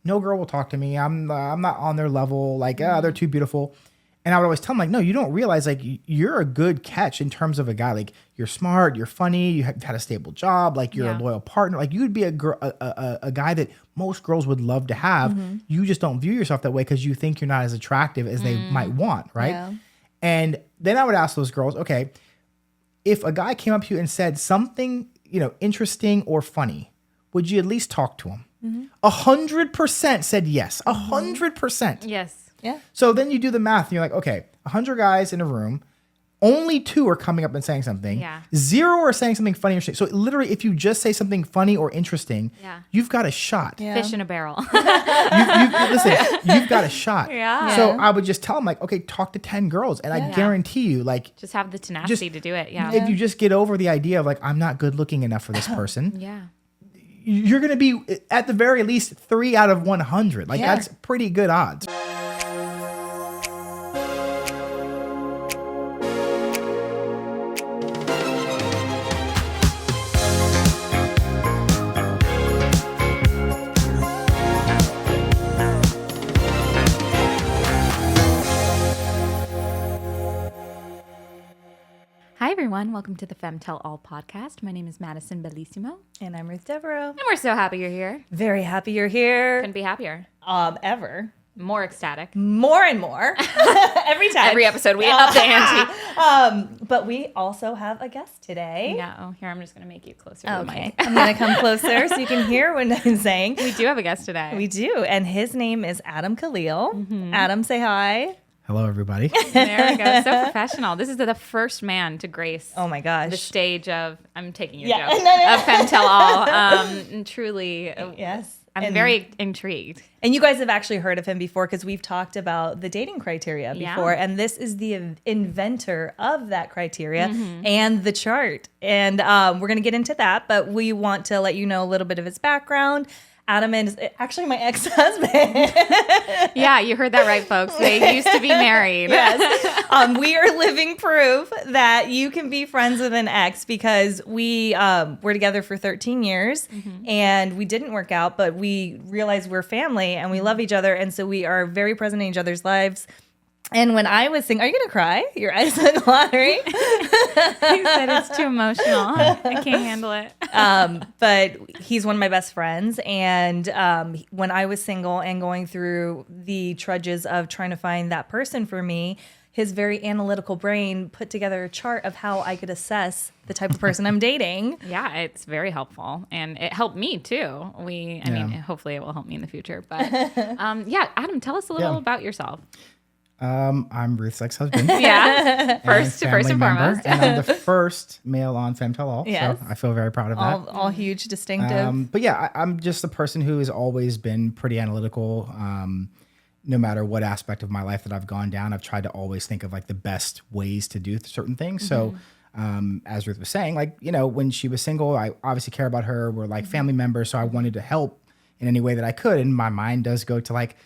no girl will talk to me. I'm not on their level. Like, they're too beautiful. And I would always tell them, like, no, you don't realize, like, you're a good catch in terms of a guy. Like, you're smart, you're funny, you have had a stable job, like, you're a loyal partner. Like, you would be a guy that most girls would love to have. You just don't view yourself that way because you think you're not as attractive as they might want, right? Yeah. And then I would ask those girls, okay, if a guy came up to you and said something, interesting or funny, would you at least talk to him? 100% said yes. 100%. Yes. Yeah. So then you do the math and you're like, okay, 100 guys in a room, only 2 are coming up and saying something. Yeah. 0 are saying something funny or interesting. So literally, if you just say something funny or interesting, you've got a shot. Yeah. Fish in a barrel. Listen, you've got a shot. Yeah. So I would just tell them, like, okay, talk to 10 girls. And I guarantee you, like, just have the tenacity to do it. Yeah. If you just get over the idea of, like, I'm not good looking enough for this person. Yeah. You're going to be at the very least 3 out of 100. Like, that's pretty good odds. Hi, everyone. Welcome to the Fem Tell All podcast. My name is Madison Bellissimo. And I'm Ruth Devereaux. And we're so happy you're here. Very happy you're here. Couldn't be happier. Ever. More ecstatic. More and more. Every time. Every episode, we up the ante. But we also have a guest today. Yeah. Oh, here, I'm just going to make you closer to the mic. I'm going to come closer so you can hear what I'm saying. We do have a guest today. We do. And his name is Adam Khalil. Adam, say hi. Hello, everybody. There we go. So professional. This is the first man to grace my gosh. the stage of, I'm taking your joke, of Fem Tell All. And truly, yes. I'm very intrigued. And you guys have actually heard of him before because we've talked about the dating criteria before. And this is the inventor of that criteria and the chart. And we're going to get into that, but we want to let you know a little bit of his background. Adam is actually my ex-husband. Yeah, you heard that right, folks. They used to be married. Yes. We are living proof that you can be friends with an ex because we were together for 13 years and we didn't work out, but we realized we're family and we love each other. And so we are very present in each other's lives. And when I was saying, are you going to cry? Your eyes went watery. He said it's too emotional. I can't handle it. But he's one of my best friends. And when I was single and going through the trudges of trying to find that person for me, his very analytical brain put together a chart of how I could assess the type of person I'm dating. Yeah, it's very helpful. And it helped me too. I mean, hopefully it will help me in the future. But Adam, tell us a little about yourself. I'm Ruth's ex-husband. Yeah, first and foremost. And I'm the first male on Fem Tell All. Yes. So I feel very proud of that. All huge, distinctive. But yeah, I'm just the person who has always been pretty analytical. No matter what aspect of my life that I've gone down, I've tried to always think of like the best ways to do certain things. So as Ruth was saying, like, when she was single, I obviously care about her. We're like family members. So I wanted to help in any way that I could. And my mind does go to like,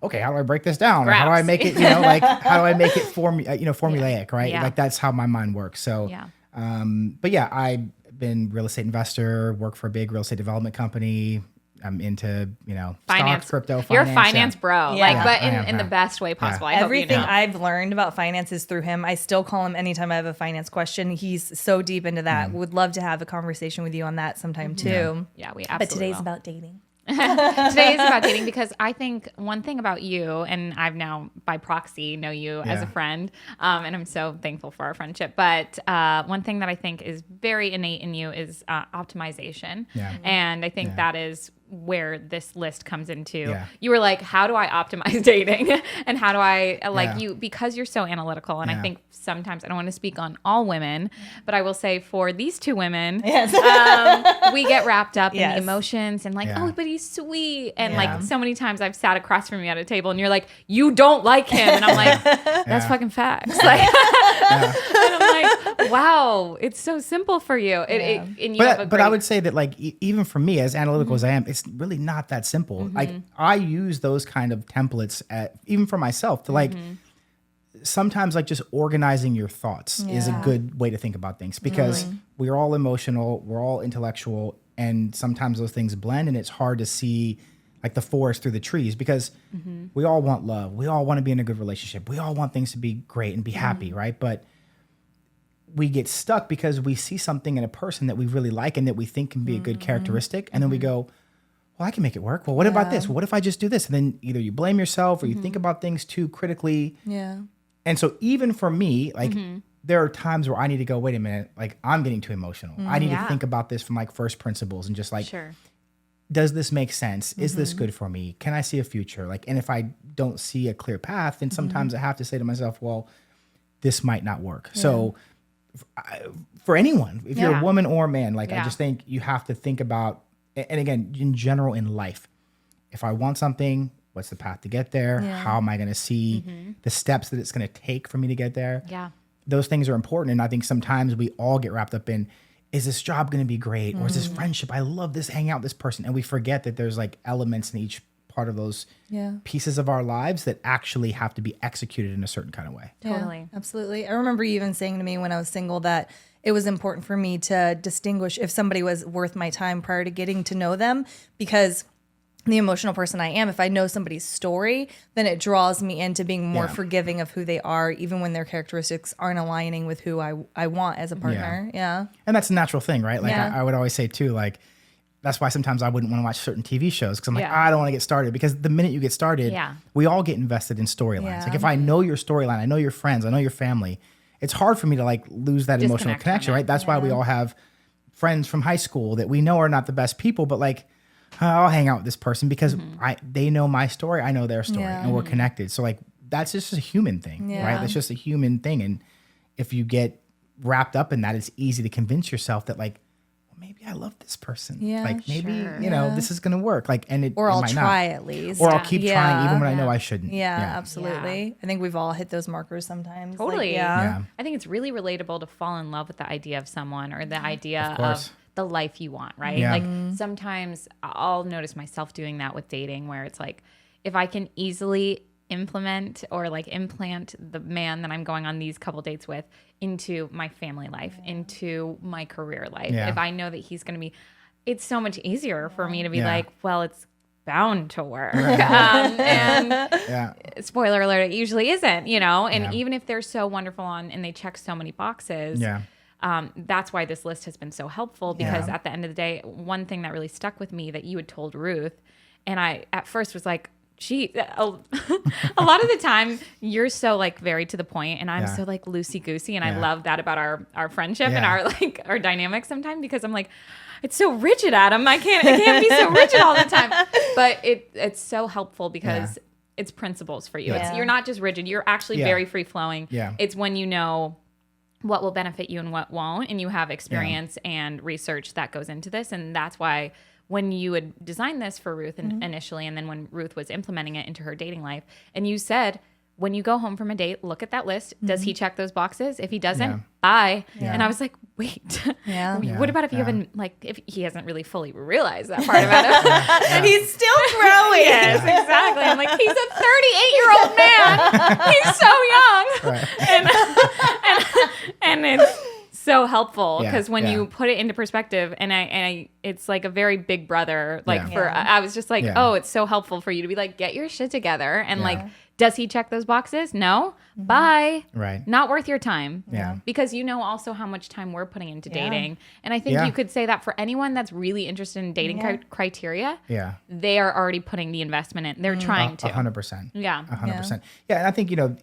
okay, how do I break this down? Or how do I make it, how do I make it formulaic, right? Yeah. Like that's how my mind works. So, but yeah, I've been real estate investor, work for a big real estate development company. I'm into, finance, stocks, crypto, finance. You're a finance bro, but in the best way possible. I Everything hope I've learned about finance is through him. I still call him anytime I have a finance question. He's so deep into that. Would love to have a conversation with you on that sometime too. Yeah, we absolutely But today's will. about dating. Today is about dating because I think one thing about you, and I've now by proxy know you as a friend, and I'm so thankful for our friendship. But one thing that I think is very innate in you is optimization. Yeah. And I think that is where this list comes into. You were like, how do I optimize dating? And how do I you, because you're so analytical. And I think sometimes, I don't want to speak on all women, but I will say for these two women, we get wrapped up in the emotions and like, oh, but he's sweet. And like so many times I've sat across from you at a table and you're like, you don't like him. And I'm like, that's fucking facts. Like, and I'm like, wow, it's so simple for you. But I would say that like, even for me, as analytical as I am, it's really not that simple. Like I use those kind of templates even for myself to like, sometimes like just organizing your thoughts is a good way to think about things because we're all emotional, we're all intellectual, and sometimes those things blend and it's hard to see like the forest through the trees, because we all want love. We all want to be in a good relationship. We all want things to be great and be happy, right? But we get stuck because we see something in a person that we really like and that we think can be a good characteristic. And then we go, well, I can make it work. Well, what about this? Well, what if I just do this? And then either you blame yourself or you think about things too critically. Yeah. And so even for me, like there are times where I need to go, wait a minute, like I'm getting too emotional. I need to think about this from like first principles and just like, does this make sense? Is this good for me? Can I see a future? Like, and if I don't see a clear path, then sometimes I have to say to myself, well, this might not work. Yeah. So for anyone, if you're a woman or a man, like I just think you have to think about, and again, in general in life, if I want something, what's the path to get there? Yeah. How am I going to see the steps that it's going to take for me to get there? Yeah. Those things are important. And I think sometimes we all get wrapped up in, is this job going to be great? Or is this friendship? I love this, hang out with this person. And we forget that there's like elements in each part of those pieces of our lives that actually have to be executed in a certain kind of way. Totally. Yeah, absolutely. I remember you even saying to me when I was single that it was important for me to distinguish if somebody was worth my time prior to getting to know them, because the emotional person I am, if I know somebody's story, then it draws me into being more forgiving of who they are, even when their characteristics aren't aligning with who I want as a partner. Yeah. And that's a natural thing, right? Like I would always say too, like, that's why sometimes I wouldn't want to watch certain TV shows, because I'm like, I don't want to get started. Because the minute you get started, we all get invested in storylines. Yeah. Like if I know your storyline, I know your friends, I know your family, it's hard for me to like lose that emotional connection, right? That's why we all have friends from high school that we know are not the best people, but like, I'll hang out with this person because they know my story, I know their story, and we're connected. So like, that's just a human thing, right? That's just a human thing. And if you get wrapped up in that, it's easy to convince yourself that like, maybe I love this person. Yeah, like maybe, you know, this is going to work. Like, and it, or it I'll might try not. at least. Or I'll keep trying even when I know I shouldn't. Yeah, absolutely. Yeah. I think we've all hit those markers sometimes. Totally. Like, I think it's really relatable to fall in love with the idea of someone or the idea of the life you want, right? Yeah. Like sometimes I'll notice myself doing that with dating, where it's like, if I can easily implement or like implant the man that I'm going on these couple dates with into my family life, into my career life, if I know that he's going to be, it's so much easier for me to be like, well, it's bound to work. And spoiler alert, it usually isn't, you know? And even if they're so wonderful and they check so many boxes, that's why this list has been so helpful, because at the end of the day, one thing that really stuck with me that you had told Ruth, and I at first was like, a lot of the time you're so like very to the point, and I'm so like loosey goosey, and I love that about our friendship and our dynamic sometimes, because I'm like, it's so rigid, Adam. I can't be so rigid all the time. But it's so helpful because it's principles for you. It's, you're not just rigid. You're actually very free flowing. Yeah. It's when you know what will benefit you and what won't, and you have experience and research that goes into this, and that's why. When you had designed this for Ruth initially, and then when Ruth was implementing it into her dating life, and you said, when you go home from a date, look at that list. Does he check those boxes? If he doesn't, bye. Yeah. And I was like, wait, what about if you haven't, like, if he hasn't really fully realized that part about him? And he's still growing. Yes, exactly. I'm like, he's a 38-year-old man. He's so young. And it's so helpful, because when you put it into perspective, and I it's like a very big brother, like I was just like, oh, it's so helpful for you to be like, get your shit together, and like, does he check those boxes? No. Bye. Right. Not worth your time. Yeah. Because you know also how much time we're putting into dating. And I think you could say that for anyone that's really interested in dating criteria. Yeah. They are already putting the investment in. They're trying to. 100%. Yeah. 100%. Yeah. And I think, you know,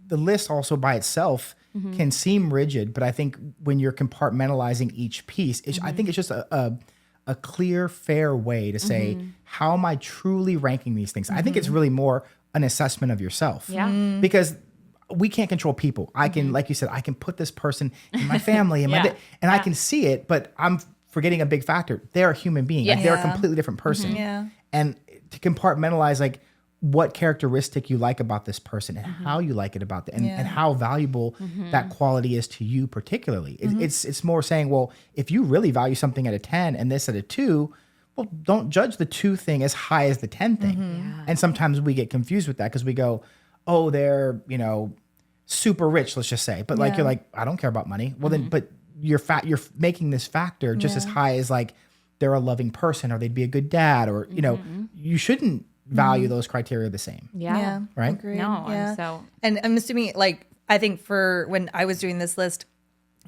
the list also by itself can seem rigid, but I think when you're compartmentalizing each piece, I think it's just a clear, fair way to say, how am I truly ranking these things? I think it's really more an assessment of yourself. Yeah. Because we can't control people. I can, like you said, I can put this person in my family and I can see it, but I'm forgetting a big factor. They're a human being. Like, they're a completely different person. Yeah. And to compartmentalize, like, what characteristic you like about this person and how you like it about them, and how valuable that quality is to you particularly. It's more saying, well, if you really value something at a 10 and this at a 2, well, don't judge the 2 thing as high as the 10 thing. Yeah. And sometimes we get confused with that because we go, oh, they're, you know, super rich, let's just say. But like, you're like, I don't care about money. Well, then, but you're making this factor just as high as like they're a loving person or they'd be a good dad or, you know, you shouldn't value those criteria the same. Yeah. Right? Agreed. No, Yeah. I'm so. And I'm assuming, like, I think for when I was doing this list,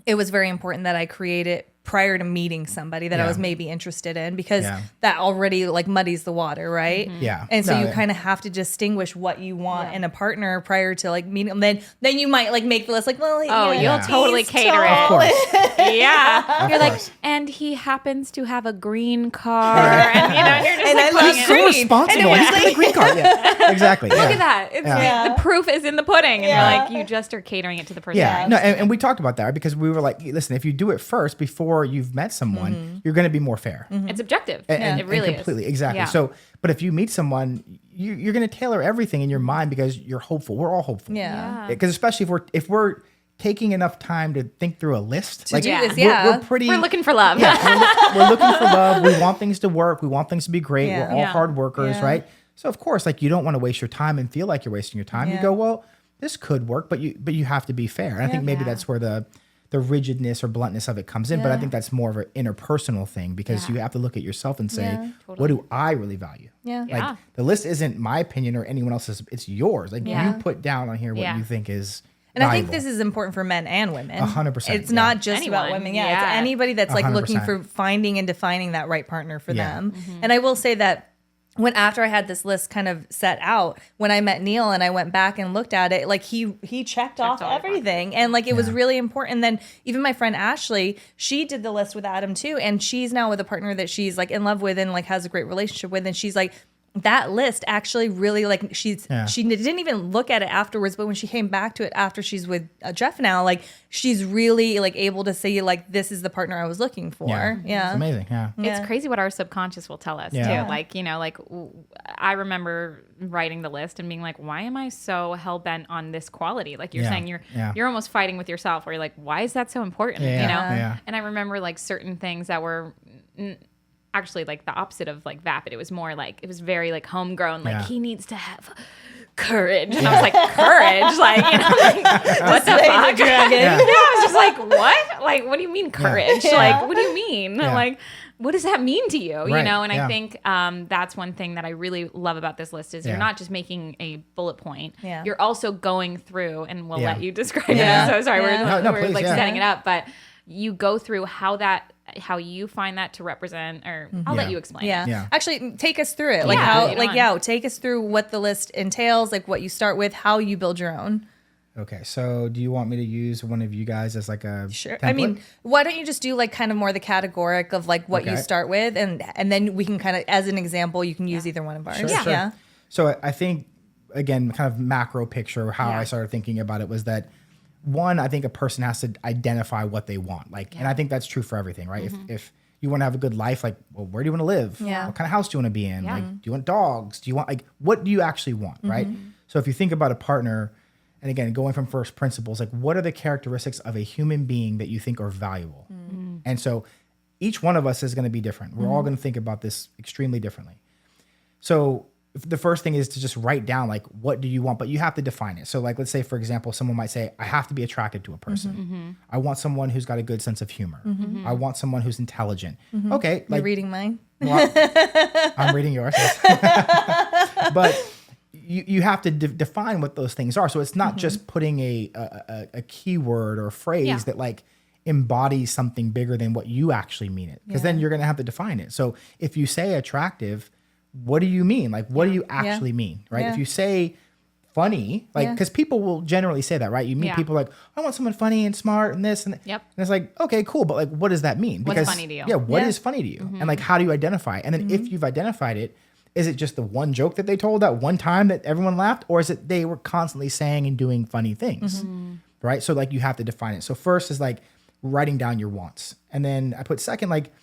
it was very important that I create it prior to meeting somebody that I Yeah. was maybe interested in, because Yeah. that already like muddies the water, right? Yeah. And so No, you yeah. kind of have to distinguish what you want in a partner prior to like meeting them. Then you might like make the list like, well, Oh, yeah, you'll Yeah. totally he's cater tall. it. Of course. Yeah. Of You're like, course. and he happens to have a green car. And, you know, and you're just And like, I love putting it- So green. responsible. And it He's was got a green card. Yeah. Exactly. Look at that. It's Yeah. the proof is in the pudding. And Yeah. you're like, you just are catering it to the person. Yeah, no, and we talked about that because we were like, listen, if you do it first before you've met someone, you're going to be more fair. It's objective. And, It really and completely, is. exactly. Yeah. So, but if you meet someone, you're going to tailor everything in your mind because you're hopeful. We're all hopeful. Yeah. Because especially if we're taking enough time to think through a list, To do Yeah. this, yeah. we're pretty. We're looking for love. we're looking for love. We want things to work. We want things to be great. Yeah. We're all Yeah. hard workers, Yeah. right? So of course, like you don't want to waste your time and feel like you're wasting your time. You Yeah. go, well, this could work, but you have to be fair. And I think maybe Yeah. that's where the rigidness or bluntness of it comes in. But I Yeah. think that's more of an interpersonal thing because Yeah. you have to look at yourself and say, Yeah. what do I really value? Yeah. Yeah. Like the list isn't my opinion or anyone else's. It's yours. Like Yeah. you put down on here what Yeah. you think is And I think valuable. this is important for men and women. 100%, It's yeah. not just Anyone. about women. Yeah, Yeah. it's anybody that's like looking 100%. for finding and defining that right partner for Yeah. them. And I will say that after I had this list kind of set out, when I met Neil and I went back and looked at it, like he checked off all the everything. And like it was really important. Then even my friend Ashley, she did the list with Adam too. And she's now with a partner that she's like in love with and like has a great relationship with. And she's like, that list actually really like she didn't even look at it afterwards, but when she came back to it after she's with Jeff now, like she's really like able to say like this is the partner I was looking for. Yeah. It's amazing. Yeah. Yeah. It's crazy what our subconscious will tell us Yeah. too. Like, you know, like I remember writing the list and being like, why am I so hell bent on this quality? Like you're Yeah. saying you're almost fighting with yourself where you're like, why is that so important? Yeah. You know? Yeah. And I remember like certain things that were actually like the opposite of like vapid. It was more like, it was very like homegrown. Like Yeah. he needs to have courage. And I was like, courage? Like, you know, like, what the fuck? Dragon. Yeah. Yeah, I was just like, what? Like, what do you mean courage? Yeah. Like, what do you mean? Yeah. Like, what does that mean to you? You Right, know, and yeah. I think that's one thing that I really love about this list is Yeah. you're not just making a bullet point. Yeah. You're also going through, and we'll Yeah. let you describe Yeah. it. I'm so sorry, Yeah. No, we're please, like yeah. setting it up, but you go through how you find that to represent, or I'll let Yeah. you explain. Yeah. it. Yeah. Actually, take us through it. Like Yeah, how, get like, on. yeah, take us through what the list entails, like what you start with, how you build your own. Okay. So do you want me to use one of you guys as like a Sure. template? I mean, why don't you just do like kind of more the categoric of like what you Okay. start with, and then we can kind of, as an example, you can use either one of ours. Sure, Yeah. sure. Yeah. So I think, again, kind of macro picture, how Yeah. I started thinking about it was that one, I think a person has to identify what they want. Like, and I think that's true for everything, right? If you want to have a good life, like, well, where do you want to live? Yeah. What kind of house do you want to be in? Yeah. Like, do you want dogs? Do you want, like, what do you actually want, right? So if you think about a partner, and again, going from first principles, like, what are the characteristics of a human being that you think are valuable? And so each one of us is going to be different. We're all going to think about this extremely differently. So the first thing is to just write down, like, what do you want? But you have to define it. So, like, let's say, for example, someone might say, I have to be attracted to a person. I want someone who's got a good sense of humor. I want someone who's intelligent. Okay. You're Like, reading mine. well, I'm reading yours. Yes. But you have to define what those things are. So it's not just putting a keyword or phrase Yeah. that like embodies something bigger than what you actually mean it. Because then you're going to have to define it. So if you say attractive, what do you mean? Like, what do you actually mean? Right. Yeah. If you say funny, like, because people will generally say that, right? You meet Yeah. people like, I want someone funny and smart and this and that. Yep. And it's like, okay, cool. But like, what does that mean? What's funny to you? Yeah. What Yeah. is funny to you? And like, how do you identify it? And then if you've identified it, is it just the one joke that they told that one time that everyone laughed? Or is it they were constantly saying and doing funny things? Right. So like, you have to define it. So first is like writing down your wants. And then I put second, like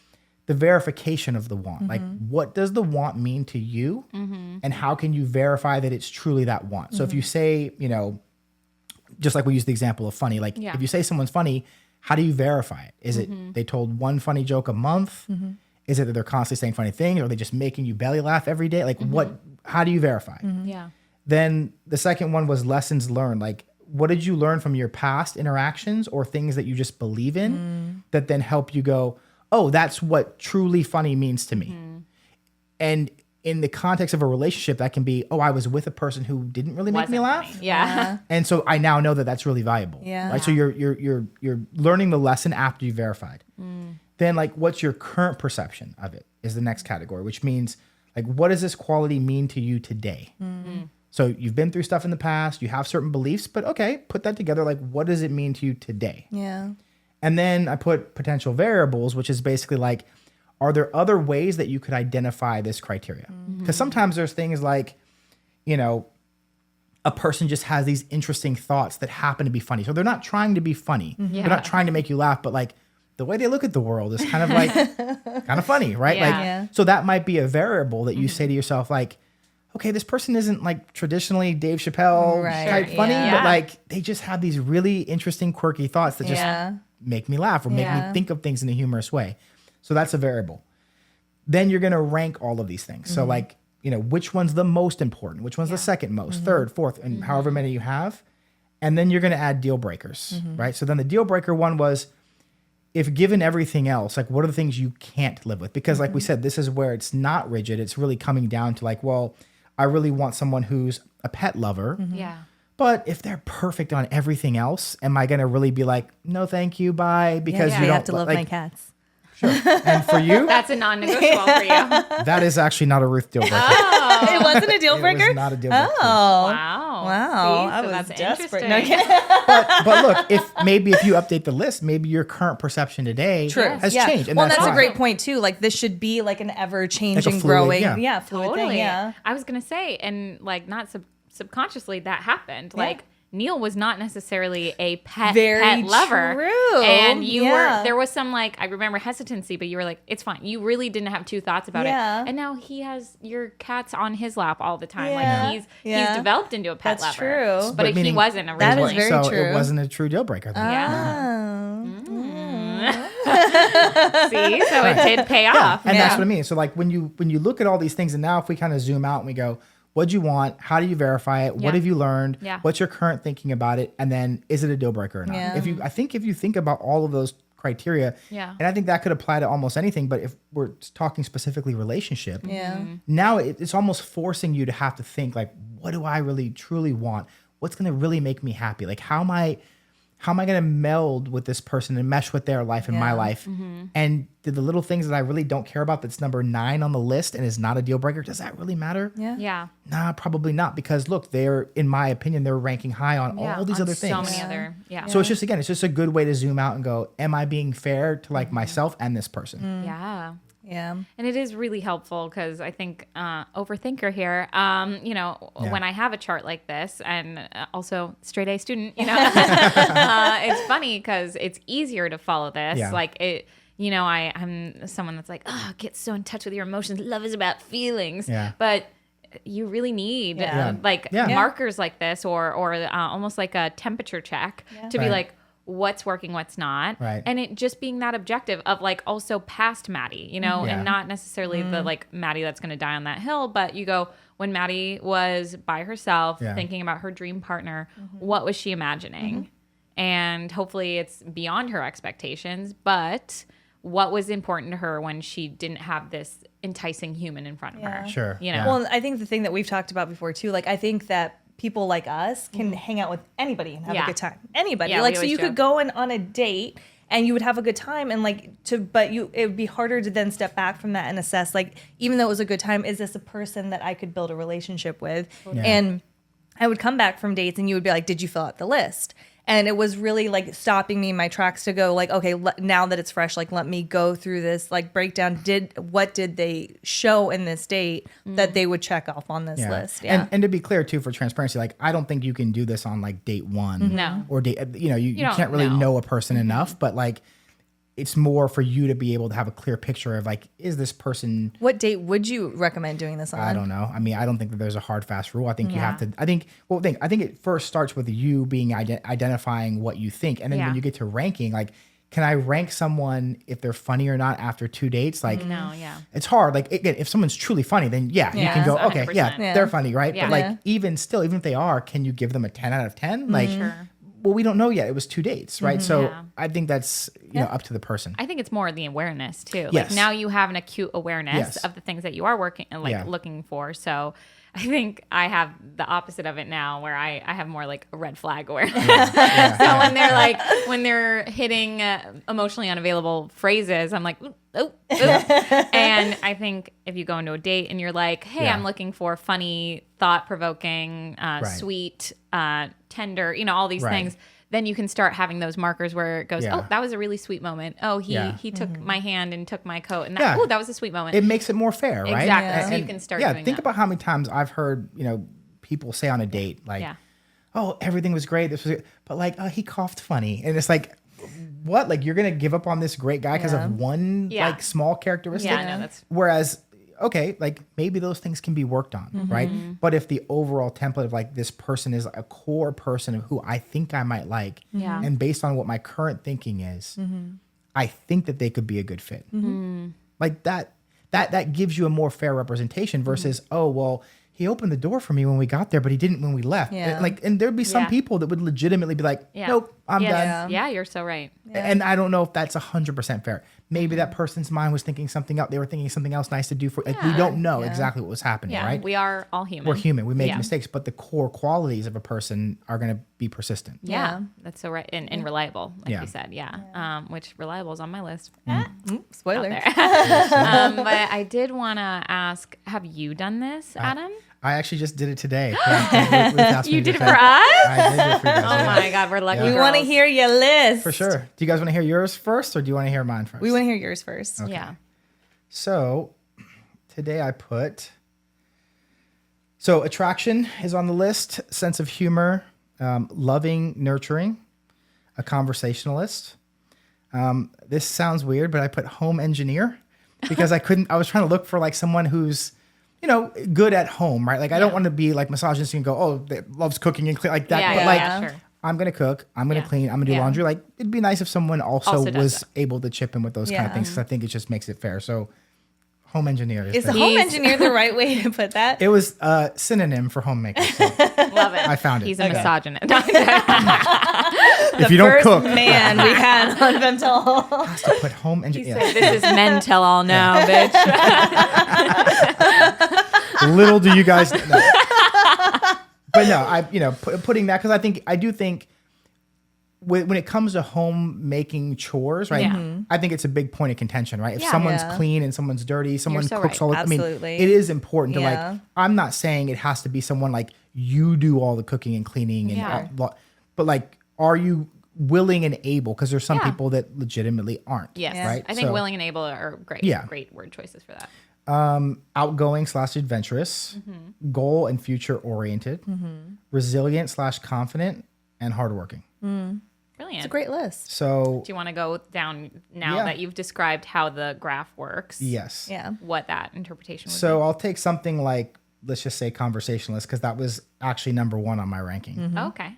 the verification of the want. Like, what does the want mean to you? And how can you verify that it's truly that want? So if you say, you know, just like we use the example of funny, like Yeah. if you say someone's funny, how do you verify it? Is it they told one funny joke a month? Is it that they're constantly saying funny things? Or are they just making you belly laugh every day? Like how do you verify? Yeah. Then the second one was lessons learned. Like, what did you learn from your past interactions or things that you just believe in that then help you go, oh, that's what truly funny means to me. Mm-hmm. And in the context of a relationship, that can be, oh, I was with a person who didn't really make me Wasn't laugh. funny. Yeah. And so I now know that that's really valuable. Yeah. Right. So you're learning the lesson after you verified. Then like, what's your current perception of it is the next category, which means like, what does this quality mean to you today? So you've been through stuff in the past, you have certain beliefs, but okay, put that together. Like, what does it mean to you today? Yeah. And then I put potential variables, which is basically like, are there other ways that you could identify this criteria? Because sometimes there's things like, you know, a person just has these interesting thoughts that happen to be funny. So they're not trying to be funny. They're not trying to make you laugh, but like the way they look at the world is kind of like kind of funny, right? Yeah. Like, Yeah. so that might be a variable that you say to yourself, like, okay, this person isn't like traditionally Dave Chappelle Right. type Sure, funny, yeah. but like they just have these really interesting, quirky thoughts that just Yeah. make me laugh or make me Yeah. think of things in a humorous way. So that's a variable. Then you're going to rank all of these things. So like, you know, which one's the most important, which one's the second most, third, fourth, and however many you have. And then you're going to add deal breakers, right? So then the deal breaker one was, if given everything else, like what are the things you can't live with? Because like we said, this is where it's not rigid. It's really coming down to like, well, I really want someone who's a pet lover. Yeah. But if they're perfect on everything else, am I going to really be like, no, thank you, bye? Because Yeah, you I don't have to love like, my cats. And for you, That's a non-negotiable for you. that is actually not a Ruth deal breaker. It wasn't a deal It breaker? was not a deal breaker. Oh. Wow. Wow. See, I so was that's desperate. interesting. No, I'm kidding. But look, if you update the list, maybe your current perception today has Yeah. changed. And Well, that's a fine. great point too. Like this should be like an ever-changing, Like a fluid, growing, yeah. fluid Totally. thing. Yeah. I was gonna say, and like not subconsciously that happened. Like Neil was not necessarily a pet lover. True. And you Yeah. were, there was some like, I remember hesitancy, but you were like, it's fine. You really didn't have two thoughts about Yeah. it. And now he has your cats on his lap all the time. Yeah. Like he's Yeah. developed into a pet That's lover. true. But he meaning- wasn't That is originally. very so true. it wasn't a true deal breaker then. See, so it did pay off. And that's Yeah. what I mean. So like when you look at all these things, and now if we kind of zoom out and we go, what'd you want? How do you verify it? Yeah. What have you learned? Yeah. What's your current thinking about it? And then is it a deal breaker or not? Yeah. If you think about all of those criteria, Yeah. and I think that could apply to almost anything, but if we're talking specifically relationship, Yeah. now it's almost forcing you to have to think like, what do I really truly want? What's going to really make me happy? Like how am I going to meld with this person and mesh with their life and my Yeah. life? And the little things that I really don't care about that's number 9 on the list and is not a deal breaker, does that really matter? Yeah. Yeah. Nah, probably not, because look, they're, in my opinion, they're ranking high on Yeah. all these on other things. So many other. Yeah. So it's just a good way to zoom out and go, am I being fair to like myself and this person? Yeah. Yeah. And it is really helpful because I think overthinker here, you know, Yeah. when I have a chart like this and also straight A student, you know, it's funny because it's easier to follow this. Yeah. Like it, you know, I'm someone that's like, oh, get so in touch with your emotions. Love is about feelings. Yeah. But you really need Yeah. like Yeah. markers like this or almost like a temperature check to be Right. like, what's working, what's not. Right. And it just being that objective of like also past Maddie, you know, Yeah. and not necessarily the like Maddie that's going to die on that hill, but you go, when Maddie was by herself Yeah. thinking about her dream partner, what was she imagining? And hopefully it's beyond her expectations, but what was important to her when she didn't have this enticing human in front of her? Sure. You know? Yeah. Well, I think the thing that we've talked about before too, like I think that people like us can hang out with anybody and have Yeah. a good time. Anybody. Yeah, Like we so always you could joke. go on a date and you would have a good time and it would be harder to then step back from that and assess like even though it was a good time, is this a person that I could build a relationship with? Yeah. And I would come back from dates and you would be like, did you fill out the list? And it was really like stopping me in my tracks to go like, okay, now that it's fresh, like let me go through this like breakdown. What did they show in this date that they would check off on this list? Yeah. And to be clear too, for transparency, like I don't think you can do this on like date 1 No. or date, you don't can't really know. know a person enough, but like it's more for you to be able to have a clear picture of like, is this person, What date would you recommend doing this on? I don't know. I mean, I don't think that there's a hard, fast rule. I think you Yeah. have to, I think it first starts with you being identifying what you think. And then Yeah. when you get to ranking, like, can I rank someone if they're funny or not after 2 dates? Like, No, yeah. it's hard. Like, again, if someone's truly funny, then you can Yeah. go, okay, 100%. yeah, they're funny, right? Yeah. But like, Yeah. even if they are, can you give them a 10 out of 10? Like, Sure. Well, we don't know yet. It was 2 dates, right? So Yeah. I think that's up to the person. I think it's more the awareness too. Yes. Like now you have an acute awareness Yes. of the things that you are working and Yeah. looking for. So I think I have the opposite of it now, where I have more like a red flag awareness. So when they're hitting emotionally unavailable phrases, I'm like, ooh, ooh, ooh. And I think if you go into a date and you're like, hey, Yeah. I'm looking for funny, thought provoking, sweet, tender, all these Right. things. Then you can start having those markers where it goes, Yeah. oh, that was a really sweet moment. Oh, he took my hand and took my coat, and that, Yeah. that was a sweet moment. It makes it more fair, right? Exactly. So you can start doing think that. about how many times I've heard, people say on a date, like, Yeah. oh, everything was great. This was, but like, oh, he coughed funny. And it's like, what? Like, you're going to give up on this great guy because of one, Yeah. like, small characteristic? Yeah, no, that's- Whereas, okay, like, maybe those things can be worked on, right? But if the overall template of, like, this person is a core person of who I think I might like, Yeah. and based on what my current thinking is, I think that they could be a good fit. Like, that gives you a more fair representation versus, oh, well, he opened the door for me when we got there, but he didn't when we left. Yeah. And there'd be some Yeah. people that would legitimately be like, Yeah. nope, I'm Yes. done. Yeah, you're so right. And I don't know if that's 100% fair. Maybe that person's mind was thinking something else. They were thinking something else nice to do for, like, we don't know exactly what was happening, Yeah, right? we are all human. We're human. We make Yeah. mistakes, but the core qualities of a person are going to be persistent. Yeah, that's so right. And reliable, like Yeah. you said. Yeah. Which reliable is on my list. Spoiler. There. But I did want to ask, have you done this, Adam? I actually just did it today. Yeah, Ruth asked me You to did it do for us? I did it for you guys. Oh yeah. my God, we're lucky. We want to girls. hear your list. For sure. Do you guys want to hear yours first or do you want to hear mine first? We want to hear yours first. Yeah. So today I put, attraction is on the list, sense of humor, loving, nurturing, a conversationalist. This sounds weird, but I put home engineer because I was trying to look for like someone who's, good at home, right? Like I don't want to be like misogynist and go, oh, that loves cooking and clean like that. Yeah, but yeah, like, yeah, sure. I'm going to cook, I'm going to Yeah. clean, I'm going to do Yeah. laundry. Like it'd be nice if someone also does was that. able to chip in with those kind of Yeah. things. Cause I think it just makes it fair. So home engineer Is the- the home He's- engineer the right way to put that? It was a synonym for homemaker. So Love it. I found it. He's a Okay. misogynist. If you don't First cook, man we had on Fem Tell All. has to put home engineer. This is men tell all now, bitch. Little do you guys know. But no, putting that because I do think when it comes to homemaking chores, right? Yeah. I think it's a big point of contention, right? If Yeah. someone's Yeah. clean and someone's dirty, someone so cooks right. all the Absolutely. it is important to Yeah. like. I'm not saying it has to be someone like you do all the cooking and cleaning and Yeah. but like, are you willing and able? Because there's some Yeah. people that legitimately aren't. Yes. Right. I think So- willing and able are great. Yeah. Great word choices for that. outgoing / adventurous, goal and future oriented, resilient / confident, and hardworking. Brilliant. It's a great list. So Do you want to go down now Yeah. that you've described how the graph works? yes. Yeah. What that interpretation would So I'll take something like, let's just say conversationalist, because that was actually number 1 on my ranking. be? Okay.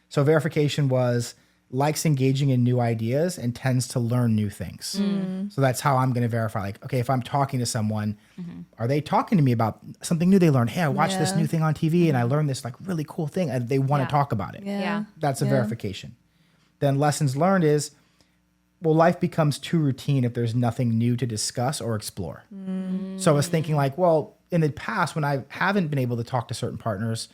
So verification was likes engaging in new ideas and tends to learn new things. So that's how I'm going to verify. Like, okay, if I'm talking to someone, are they talking to me about something new they learned? Hey, I watched this Yeah. new thing on TV and I learned this like really cool thing and they want Yeah. to talk about it. Yeah. That's a verification. Then lessons learned is, well, life becomes too routine if there's nothing new to discuss or explore. So I was thinking like, well, in the past when I haven't been able to talk to certain partners,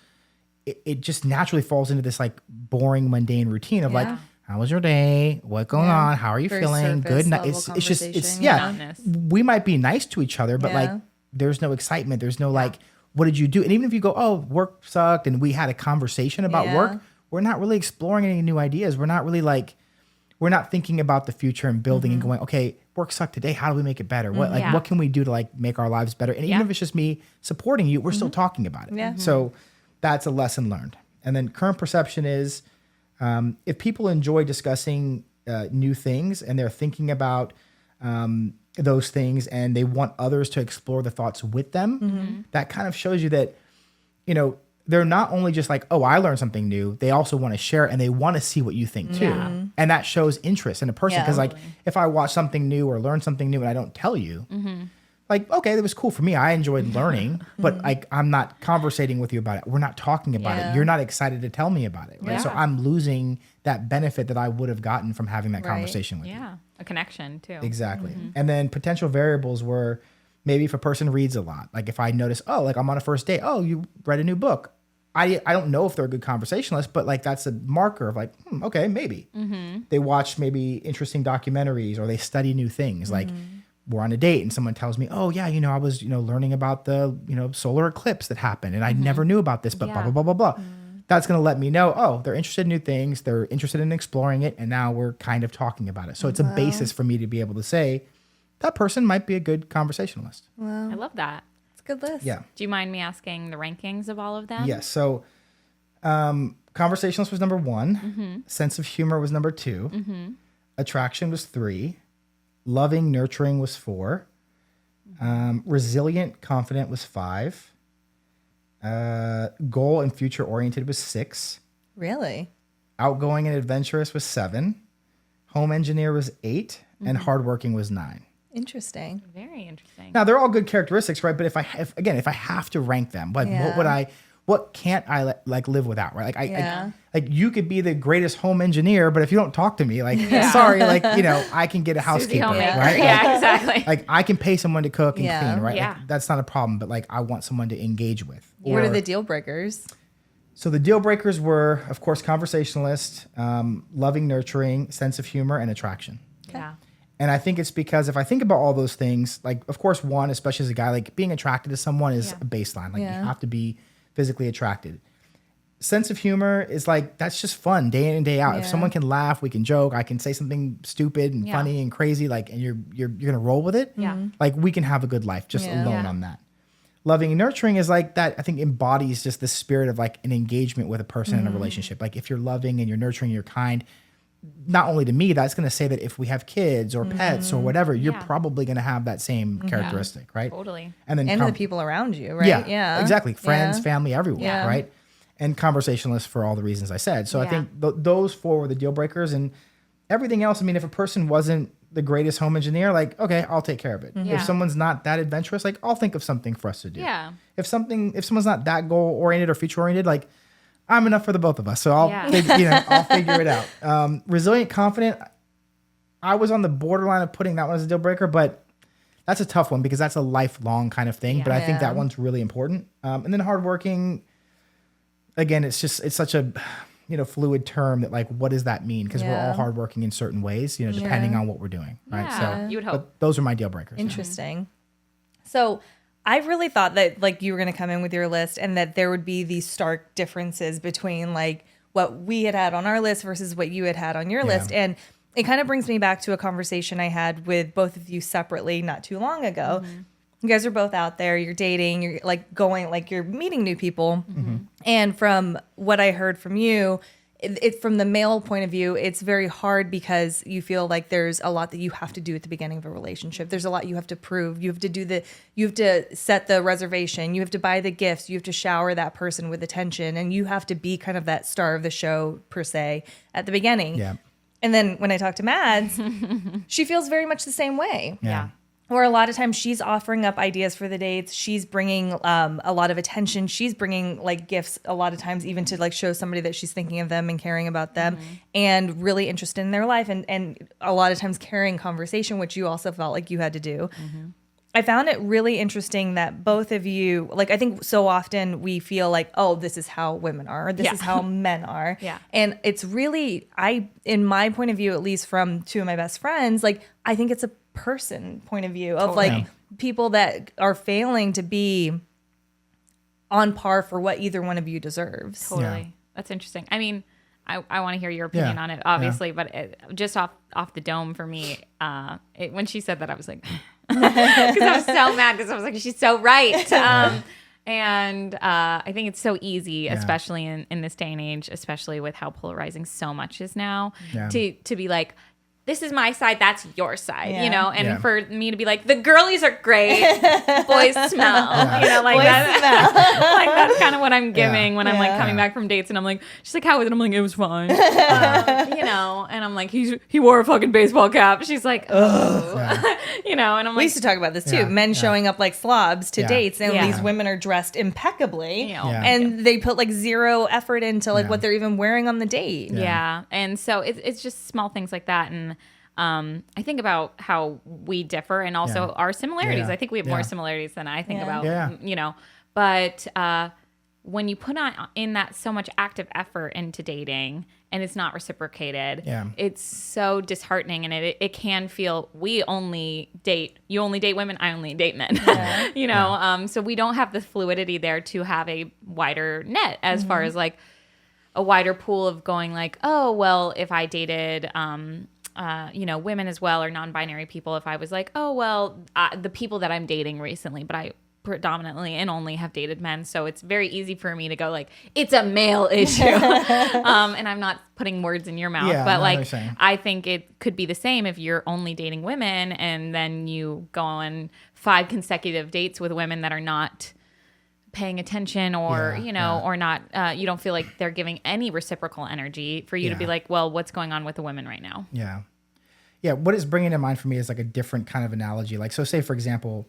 it just naturally falls into this like boring, mundane routine of like, Yeah. how was your day? What's going on? How are you Very feeling? surface Good night. level It's just, it's, conversation. yeah, Monotonous. we might be nice to each other, but Yeah. like, there's no excitement. There's no like, what did you do? And even if you go, oh, work sucked and we had a conversation about Yeah. work, we're not really exploring any new ideas. We're not really like, we're not thinking about the future and building and going, okay, work sucked today. How do we make it better? What Yeah. what can we do to like make our lives better? And even Yeah. if it's just me supporting you, we're still talking about it. Yeah. So that's a lesson learned. And then current perception is if people enjoy discussing new things and they're thinking about those things and they want others to explore the thoughts with them, that kind of shows you that, they're not only just like, oh, I learned something new. They also want to share it and they want to see what you think too. Yeah. And that shows interest in a person. Yeah. Because like if I watch something new or learn something new and I don't tell you, like, okay, that was cool for me. I enjoyed learning, but like, I'm not conversating with you about it. We're not talking about it. You're not excited to tell me about it. Right. So I'm losing that benefit that I would have gotten from having that conversation with you. Yeah. A connection too. Exactly. And then potential variables were maybe if a person reads a lot, like if I notice, oh, like I'm on a first date, oh, you read a new book. I don't know if they're a good conversationalist, but like that's a marker of like, okay, maybe. They watch maybe interesting documentaries or they study new things. Like we're on a date and someone tells me, oh yeah, I was, learning about the, solar eclipse that happened and I never knew about this, but blah, blah, blah, blah, blah. That's going to let me know, oh, they're interested in new things. They're interested in exploring it. And now we're kind of talking about it. So it's a basis for me to be able to say that person might be a good conversationalist. Wow. I love that. It's a good list. Yeah. Do you mind me asking the rankings of all of them? Yes. So conversationalist was number 1. Sense of humor was number 2. Attraction was 3. Loving, nurturing was 4. Resilient, confident was 5. Goal and future oriented was 6. Really? Outgoing and adventurous was 7. Home engineer was 8. And hardworking was 9. Interesting. Very interesting. Now they're all good characteristics, right? But if I have to rank them, like what can't I like live without, right? Like like you could be the greatest home engineer, but if you don't talk to me, like sorry, like I can get a housekeeper, right? Yeah, exactly. Like I can pay someone to cook and clean, right? Yeah. Like, that's not a problem, but like I want someone to engage with. What are the deal breakers? So the deal breakers were, of course, conversationalist, loving, nurturing, sense of humor, and attraction. Yeah. And I think it's because if I think about all those things, like, of course, one, especially as a guy, like being attracted to someone is a baseline. Like you have to be physically attracted. Sense of humor is like, that's just fun day in and day out. If someone can laugh, we can joke. I can say something stupid and funny and crazy, like, and you're going to roll with it. Yeah. Like we can have a good life just alone on that. Loving and nurturing is like that, I think embodies just the spirit of like an engagement with a person in a relationship. Like if you're loving and you're nurturing, you're kind, not only to me, that's going to say that if we have kids or pets or whatever, you're probably going to have that same characteristic, right? Totally. And then the people around you, right? Yeah, exactly. Friends, family, everyone, right? And conversationalists for all the reasons I said. So I think those 4 were the deal breakers, and everything else. I mean, if a person wasn't the greatest home engineer, like, okay, I'll take care of it. If someone's not that adventurous, like, I'll think of something for us to do. Yeah. If someone's not that goal oriented or future oriented, like, I'm enough for the both of us. So I'll figure it out. Resilient, confident. I was on the borderline of putting that one as a deal breaker, but that's a tough one because that's a lifelong kind of thing. But I think that one's really important. And then hardworking, again, it's such a, fluid term that like, what does that mean? Because we're all hardworking in certain ways, depending on what we're doing. Right. Yeah, So you would hope. but those are my deal breakers. Interesting. So I really thought that like you were going to come in with your list and that there would be these stark differences between like what we had on our list versus what you had on your list. And it kind of brings me back to a conversation I had with both of you separately not too long ago. You guys are both out there, you're dating, you're like going, like you're meeting new people. And from what I heard from you, it from the male point of view, it's very hard because you feel like there's a lot that you have to do at the beginning of a relationship. There's a lot you have to prove. You have to set the reservation. You have to buy the gifts. You have to shower that person with attention, and you have to be kind of that star of the show per se at the beginning. Yeah. And then when I talk to Mads, she feels very much the same way. Yeah. Where a lot of times she's offering up ideas for the dates. She's bringing a lot of attention. She's bringing like gifts a lot of times even to like show somebody that she's thinking of them and caring about them and really interested in their life. And a lot of times carrying conversation, which you also felt like you had to do. I found it really interesting that both of you, like I think so often we feel like, oh, this is how women are, or this is how men are. And it's really, in my point of view, at least from 2 of my best friends, like I think it's a person point of view of like people that are failing to be on par for what either one of you deserves. Totally. That's interesting. I mean, I want to hear your opinion on it, obviously, but just off the dome for me, when she said that, I was like, because I was so mad because I was like, she's so right. And I think it's so easy, especially in this day and age, especially with how polarizing so much is now, to be like, this is my side, that's your side, Yeah. you know? And Yeah. for me to be like, the girlies are great, boys smell, you know, like Boys that. Like that's kind of what I'm giving when I'm like Yeah. coming back from dates and I'm like, she's like, how was it? I'm like, it was fine. You know, and I'm like, he wore a fucking baseball cap. She's like, oh, Yeah. you know, and I'm We like, used to talk about this too. Yeah, Men yeah. showing up like slobs to Yeah. dates, and Yeah. these women are dressed impeccably, you know, Yeah. and they put like zero effort into like Yeah. what they're even wearing on the date. yeah. And so it's just small things like that. And I think about how we differ and also Yeah. our similarities. Yeah. I think we have Yeah. more similarities than I think Yeah. about, Yeah. you know, but when you put in that so much active effort into dating and it's not reciprocated, Yeah. it's so disheartening. And it can feel, you only date women, I only date men, you know? So we don't have the fluidity there to have a wider net as far as like a wider pool of going like, oh, well, if I dated, you know, women as well or non-binary people, if I was like, oh, well, the people that I'm dating recently, but I predominantly and only have dated men. So it's very easy for me to go like, it's a male issue. And I'm not putting words in your mouth, Yeah, I but know what like, you're saying. I think it could be the same if you're only dating women and then you go on 5 consecutive dates with women that are not paying attention or, Yeah, you know, yeah. or not, you don't feel like they're giving any reciprocal energy for you to be Yeah. like, well, what's going on with the women right now? Yeah. Yeah. What it's bringing to mind for me is like a different kind of analogy. Like, so say, for example,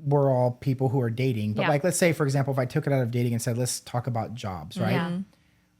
we're all people who are dating, but Yeah. like, let's say, for example, if I took it out of dating and said, let's talk about jobs, right? Yeah.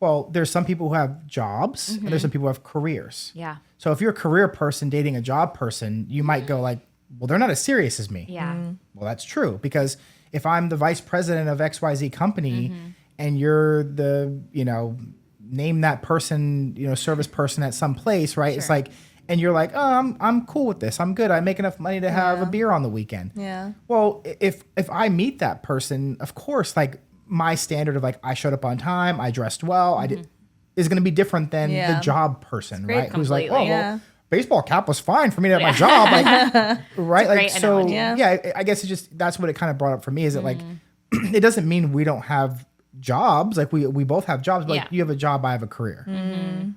Well, there's some people who have jobs and there's some people who have careers. Yeah. So if you're a career person dating a job person, you might go like, well, they're not as serious as me. Yeah. Well, that's true, because if I'm the vice president of XYZ company and you're the, you know, name that person, you know, service person at some place, right? It's Sure. like, and you're like, oh, I'm cool with this. I'm good. I make enough money to have a beer on the weekend. Yeah. Well, if I meet that person, of course, like my standard of like, I showed up on time, I dressed well, I did, is going to be different than Yeah. the job person, great. right? Who's like, oh, Completely. Yeah. well, baseball cap was fine for me to have my job. Like, right? Like, great so analogy. yeah, I guess it just, that's what it kind of brought up for me is that like, it doesn't mean we don't have jobs. Like we both have jobs, but like Yeah. you have a job, I have a career,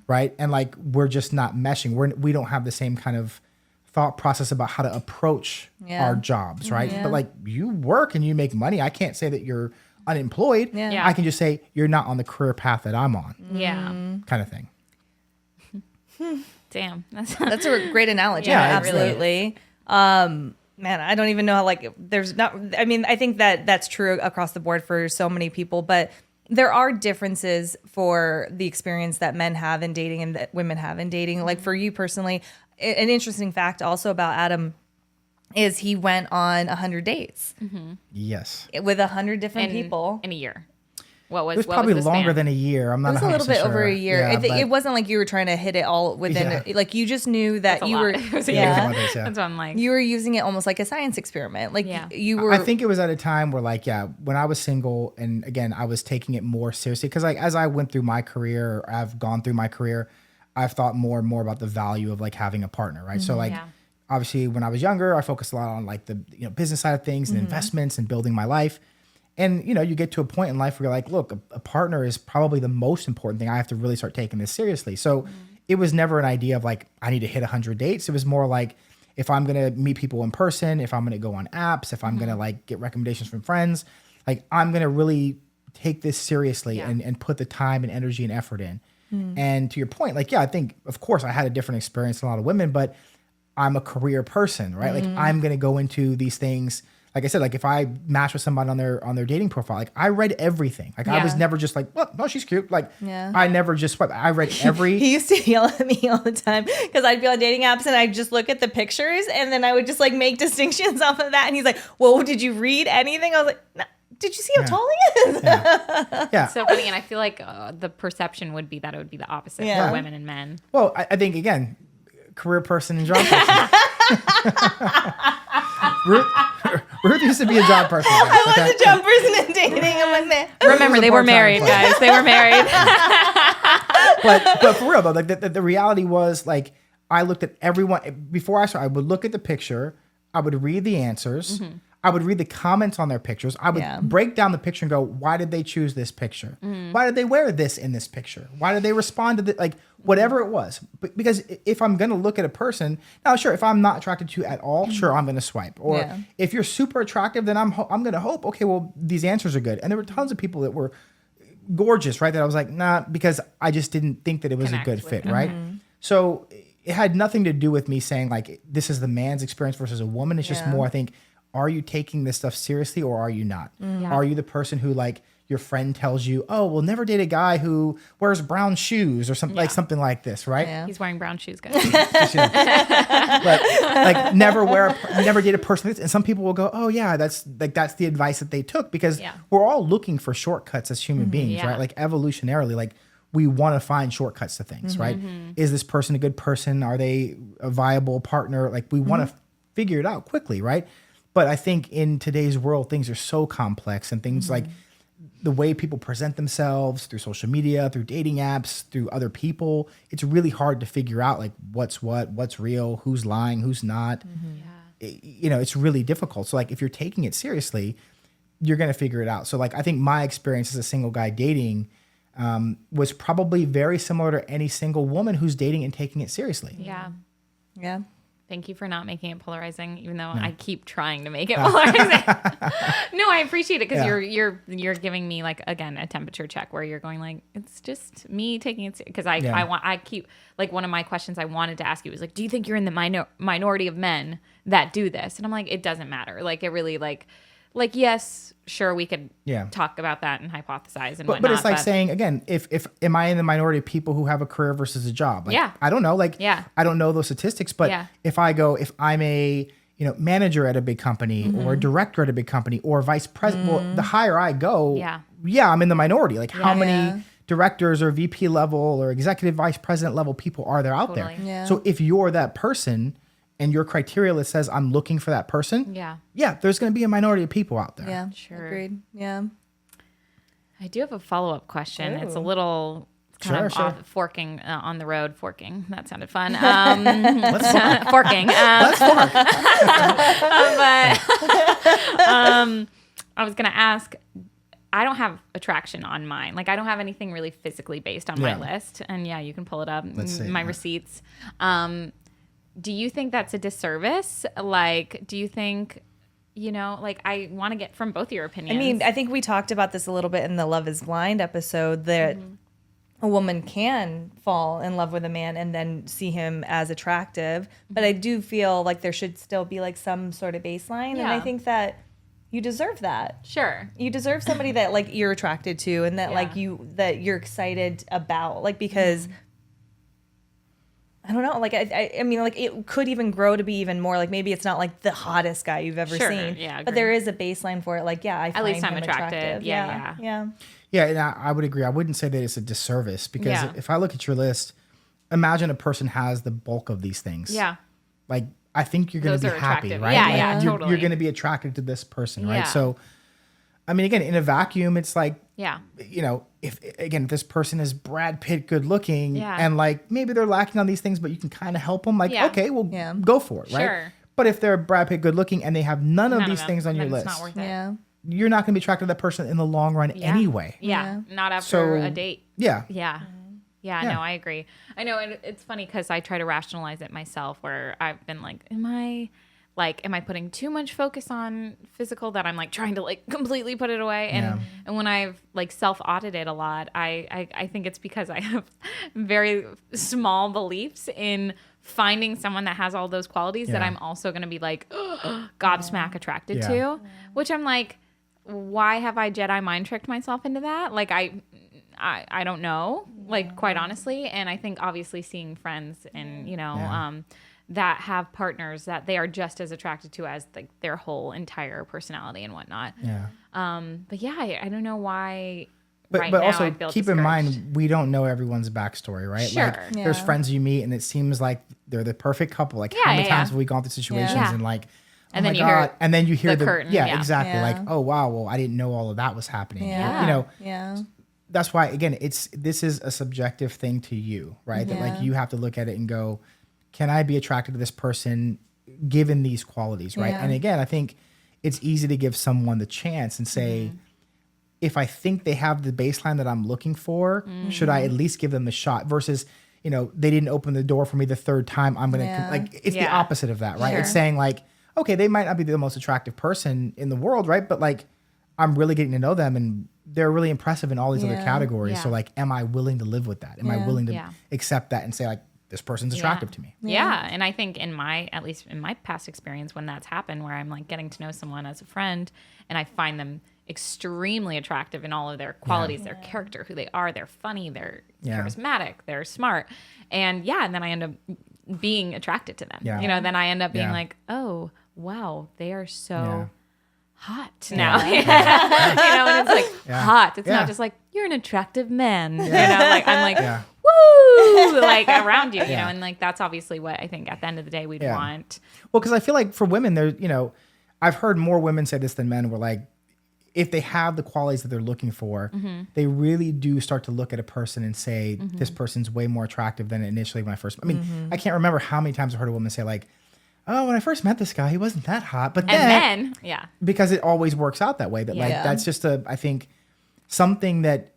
right? And like, we're just not meshing. We don't have the same kind of thought process about how to approach Yeah. our jobs, right? Yeah. But like you work and you make money. I can't say that you're unemployed. Yeah. Yeah. I can just say you're not on the career path that I'm on, Yeah. kind of thing. Damn. That's a great analogy. Yeah, it really absolutely. Man, I don't even know how, like, there's not, I mean, I think that that's true across the board for so many people, but there are differences for the experience that men have in dating and that women have in dating. Like for you personally, an interesting fact also about Adam is he went on 100 dates Yes. with 100 different people. in a year. What was It was what probably was the longer span? than a year. I'm It not was a little 100% bit sure. over a year. Yeah, I think but- it wasn't like you were trying to hit it all within. Yeah. Like you just knew that That's a you lot. were. It was a Yeah. It was a lot, yeah. That's what I'm like. You were using it almost like a science experiment. Like Yeah. you were. I think it was at a time where like, yeah, when I was single and again, I was taking it more seriously because like as I went through my career, or I've gone through my career, I've thought more and more about the value of like having a partner, right? So like Yeah. obviously when I was younger, I focused a lot on like the business side of things and investments and building my life. And you get to a point in life where you're like, look, a partner is probably the most important thing. I have to really start taking this seriously. So it was never an idea of like, I need to hit 100 dates. It was more like, if I'm going to meet people in person, if I'm going to go on apps, if I'm going to like get recommendations from friends, like I'm going to really take this seriously Yeah. and put the time and energy and effort in. And to your point, like, yeah, I think of course I had a different experience than a lot of women, but I'm a career person, right? Like I'm going to go into these things. Like I said, like if I match with somebody on their dating profile, like I read everything. Like I was Yeah. never just like, well, no, she's cute. Like Yeah. I never just swipe. I read every. He used to yell at me all the time because I'd be on dating apps and I'd just look at the pictures and then I would just like make distinctions off of that. And he's like, "Well, did you read anything?" I was like, "No. Did you see how Yeah. tall he is?" Yeah. So funny, and I feel like the perception would be that it would be the opposite Yeah. for women and men. Well, I think again, career person and job person. Ruth used to be a job person. Guys, I was okay? a job person in dating. I'm like, man. Remember, they were part-time married, employee. guys. They were married. but for real though, like the reality was like I looked at everyone before I would look at the picture, I would read the answers, I would read the comments on their pictures. I would break down the picture and go, why did they choose this picture? Why did they wear this in this picture? Why did they respond to like whatever it was? Because if I'm going to look at a person, now sure, if I'm not attracted to you at all, sure, I'm going to swipe. Or if you're super attractive, then I'm going to hope, okay, well, these answers are good. And there were tons of people that were gorgeous, right? That I was like, nah, because I just didn't think that it was a good fit, right? So it had nothing to do with me saying like, this is the man's experience versus a woman. It's just more, I think, are you taking this stuff seriously or are you not? Are you the person who like your friend tells you, oh, we'll never date a guy who wears brown shoes or something something like this, right? Yeah. He's wearing brown shoes, guys. But like never date a person. And some people will go, oh yeah, that's the advice that they took because we're all looking for shortcuts as human beings, right? Like evolutionarily, like we want to find shortcuts to things, right? Is this person a good person? Are they a viable partner? Like we want to figure it out quickly, right? But I think in today's world, things are so complex and things like the way people present themselves through social media, through dating apps, through other people, it's really hard to figure out like what's real, who's lying, who's not. It's really difficult. So like if you're taking it seriously, you're going to figure it out. So like I think my experience as a single guy dating was probably very similar to any single woman who's dating and taking it seriously. Yeah. Thank you for not making it polarizing, even though I keep trying to make it polarizing. No, I appreciate it because you're giving me like again a temperature check where you're going like it's just me taking it because I keep like one of my questions I wanted to ask you was like, do you think you're in the minority of men that do this? And I'm like, it doesn't matter. Like it really like yes, sure we could talk about that and hypothesize and whatnot. But it's like saying again, if am I in the minority of people who have a career versus a job? Like, I don't know. Like I don't know those statistics, but if I'm a manager at a big company or a director at a big company or vice president, well, the higher I go, I'm in the minority. Like how many directors or VP level or executive vice president level people are there out there? Yeah. So if you're that person and your criteria that says I'm looking for that person, there's going to be a minority of people out there. Yeah, sure. Agreed. Yeah. I do have a follow-up question. It's a little kind of off, forking on the road. Forking. That sounded fun. Let's fork. Forking. Let's fork. But I was going to ask, I don't have attraction on mine. Like I don't have anything really physically based on my list. And you can pull it up. Let's see. My receipts. Do you think that's a disservice? Like, do you think, like I want to get from both your opinions. I mean, I think we talked about this a little bit in the Love is Blind episode that a woman can fall in love with a man and then see him as attractive. But I do feel like there should still be like some sort of baseline. And I think that you deserve that. Sure. You deserve somebody that like you're attracted to and that like that you're excited about. Like because I don't know. Like, I mean, like, it could even grow to be even more. Like, maybe it's not, like, the hottest guy you've ever seen. Yeah, but there is a baseline for it. Like, I find at least I'm him attracted. Yeah. Yeah, and I would agree. I wouldn't say that it's a disservice because if I look at your list, imagine a person has the bulk of these things. Yeah. Like, I think you're going to be happy, attractive. right? Yeah, like, totally. You're going to be attracted to this person, right? So, I mean, again, in a vacuum, it's like, if this person is Brad Pitt good looking and like maybe they're lacking on these things, but you can kind of help them. Like, okay, well, go for it, right? Sure. But if they're Brad Pitt good looking and they have none of these things on your list, it's not worth it. You're not going to be attracted to that person in the long run anyway. Yeah. Not after a date. Yeah. Yeah. Yeah, no, I agree. I know it's funny because I try to rationalize it myself where I've been like, am I putting too much focus on physical that I'm like trying to like completely put it away? And when I've like self-audited a lot, I think it's because I have very small beliefs in finding someone that has all those qualities that I'm also going to be like gobsmack attracted to, which I'm like, why have I Jedi mind tricked myself into that? Like I don't know, like quite honestly. And I think obviously seeing friends and, that have partners that they are just as attracted to as like their whole entire personality and whatnot. Yeah. But I don't know why. But now also I feel keep in mind, we don't know everyone's backstory, right? Sure. Like there's friends you meet and it seems like they're the perfect couple. Like how many times have we gone through situations and like, and then you hear the curtain. Yeah, exactly. Yeah. Like, oh wow, well I didn't know all of that was happening. Yeah. That's why again, this is a subjective thing to you, right? That like you have to look at it and go, can I be attracted to this person given these qualities, right? And again, I think it's easy to give someone the chance and say, if I think they have the baseline that I'm looking for, should I at least give them a shot versus, they didn't open the door for me the third time. I'm going to it's the opposite of that, right? Sure. It's saying like, okay, they might not be the most attractive person in the world, right? But like, I'm really getting to know them and they're really impressive in all these other categories. Yeah. So like, am I willing to live with that? Am I willing to accept that and say like, this person's attractive to me? Yeah. And I think at least in my past experience, when that's happened, where I'm like getting to know someone as a friend and I find them extremely attractive in all of their qualities, their character, who they are, they're funny, they're charismatic, they're smart. And and then I end up being attracted to them. Yeah. Then I end up being like, oh, wow, they are so hot now. And it's like hot. It's not just like, you're an attractive man. Like I'm like, woo, like around you, and like that's obviously what I think at the end of the day we'd want. Well, because I feel like for women, there, I've heard more women say this than men, where like, if they have the qualities that they're looking for, they really do start to look at a person and say, this person's way more attractive than initially when I first, I can't remember how many times I've heard a woman say like, oh, when I first met this guy, he wasn't that hot. But then, because it always works out that way. That like, that's just I think something that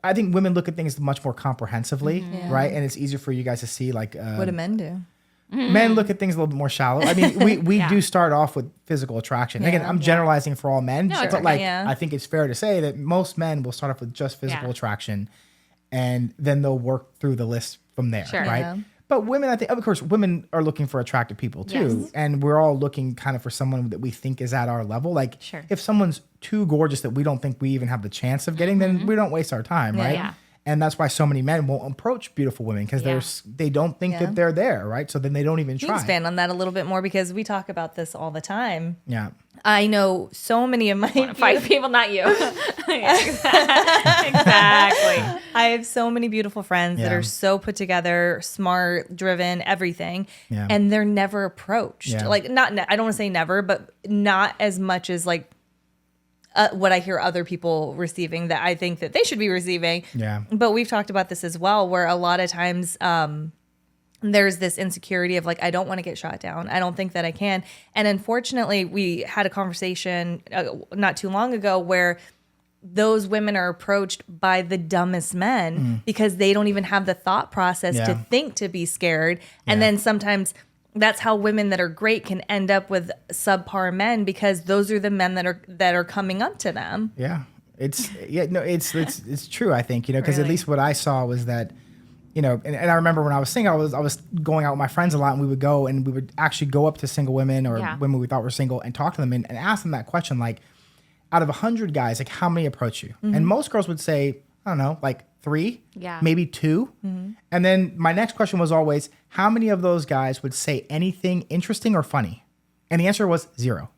I think women look at things much more comprehensively, right? And it's easier for you guys to see like, what do men do? Men look at things a little bit more shallow. I mean, we do start off with physical attraction. Again, I'm generalizing for all men, but like I think it's fair to say that most men will start off with just physical attraction, and then they'll work through the list from there, right? Yeah. But women, I think, of course, women are looking for attractive people too, and we're all looking kind of for someone that we think is at our level. Like, if someone's too gorgeous that we don't think we even have the chance of getting, then we don't waste our time, right? Yeah. And that's why so many men won't approach beautiful women, because they don't think that they're there, right? So then they don't even try. You can expand on that a little bit more, because we talk about this all the time. Yeah. I know so many of my 5 people, not you. Exactly. I have so many beautiful friends that are so put together, smart, driven, everything, and they're never approached. Yeah. Like, I don't want to say never, but not as much as like what I hear other people receiving that I think that they should be receiving. Yeah. But we've talked about this as well, where a lot of times there's this insecurity of like, I don't want to get shot down. I don't think that I can. And unfortunately, we had a conversation not too long ago where those women are approached by the dumbest men because they don't even have the thought process to think to be scared. And then sometimes that's how women that are great can end up with subpar men, because those are the men that are coming up to them. Yeah. It's true, I think, because at least what I saw was that, and I remember when I was single, I was going out with my friends a lot, and we would go and we would actually go up to single women or women we thought were single and talk to them and ask them that question, like, out of 100 guys, like, how many approach you? And most girls would say, I don't know, like 3, maybe 2. And then my next question was always, how many of those guys would say anything interesting or funny? And the answer was 0.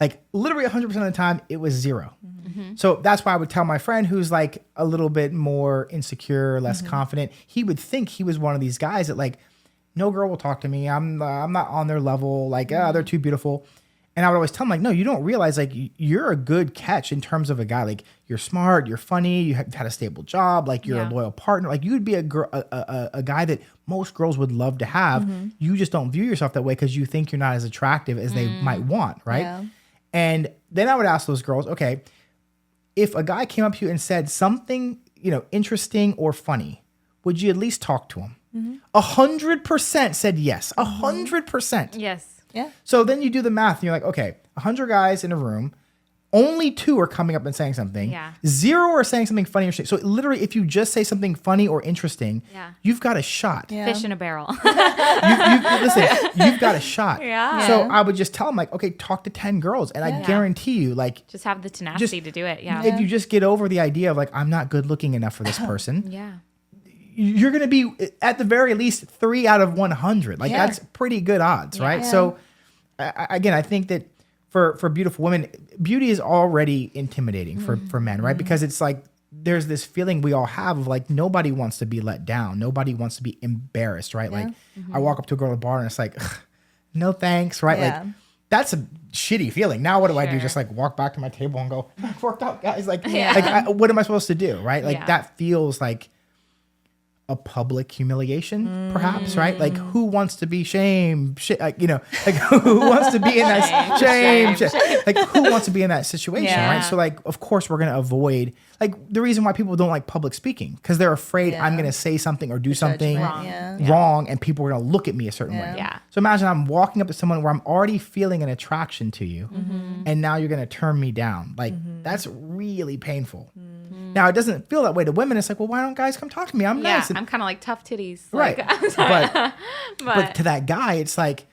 Like, literally 100% of the time, it was 0. So that's why I would tell my friend who's like a little bit more insecure, less confident, he would think he was one of these guys that like, no girl will talk to me. I'm not on their level. Like, they're too beautiful. And I would always tell him like, no, you don't realize like you're a good catch in terms of a guy. Like, you're smart, you're funny, you have had a stable job, like you're a loyal partner. Like, you would be a guy that most girls would love to have. You just don't view yourself that way because you think you're not as attractive as they might want, right? Yeah. And then I would ask those girls, okay, if a guy came up to you and said something, interesting or funny, would you at least talk to him? 100% said yes. 100%. Yes. Yeah. So then you do the math and you're like, okay, 100 guys in a room, only 2 are coming up and saying something. Yeah. 0 are saying something funny or interesting. So literally, if you just say something funny or interesting, you've got a shot. Yeah. Fish in a barrel. Listen, you've got a shot. Yeah. So I would just tell them like, okay, talk to 10 girls. And I guarantee you, like, just have the tenacity to do it. Yeah. If you just get over the idea of like, I'm not good looking enough for this person. You're going to be at the very least 3 out of 100. Like, that's pretty good odds, right? So again, I think that for beautiful women, beauty is already intimidating for men, right? Because it's like, there's this feeling we all have of like, nobody wants to be let down. Nobody wants to be embarrassed, right? Like, I walk up to a girl at a bar and it's like, no thanks, right? Like, that's a shitty feeling. Now what do I do? Just like walk back to my table and go, I've worked out, guys. Like, what am I supposed to do, right? Like, that feels like a public humiliation, perhaps, right? Like who wants to be like, like who wants to be in that shame, like who wants to be in that situation, right? So like, of course we're going to avoid, like the reason why people don't like public speaking, because they're afraid I'm going to say something or do something wrong and people are going to look at me a certain way. Yeah. So imagine I'm walking up to someone where I'm already feeling an attraction to you and now you're going to turn me down. Like that's really painful. Now, it doesn't feel that way to women. It's like, well, why don't guys come talk to me? I'm nice. I'm kind of like tough titties. Right. Like, but to that guy, it's like,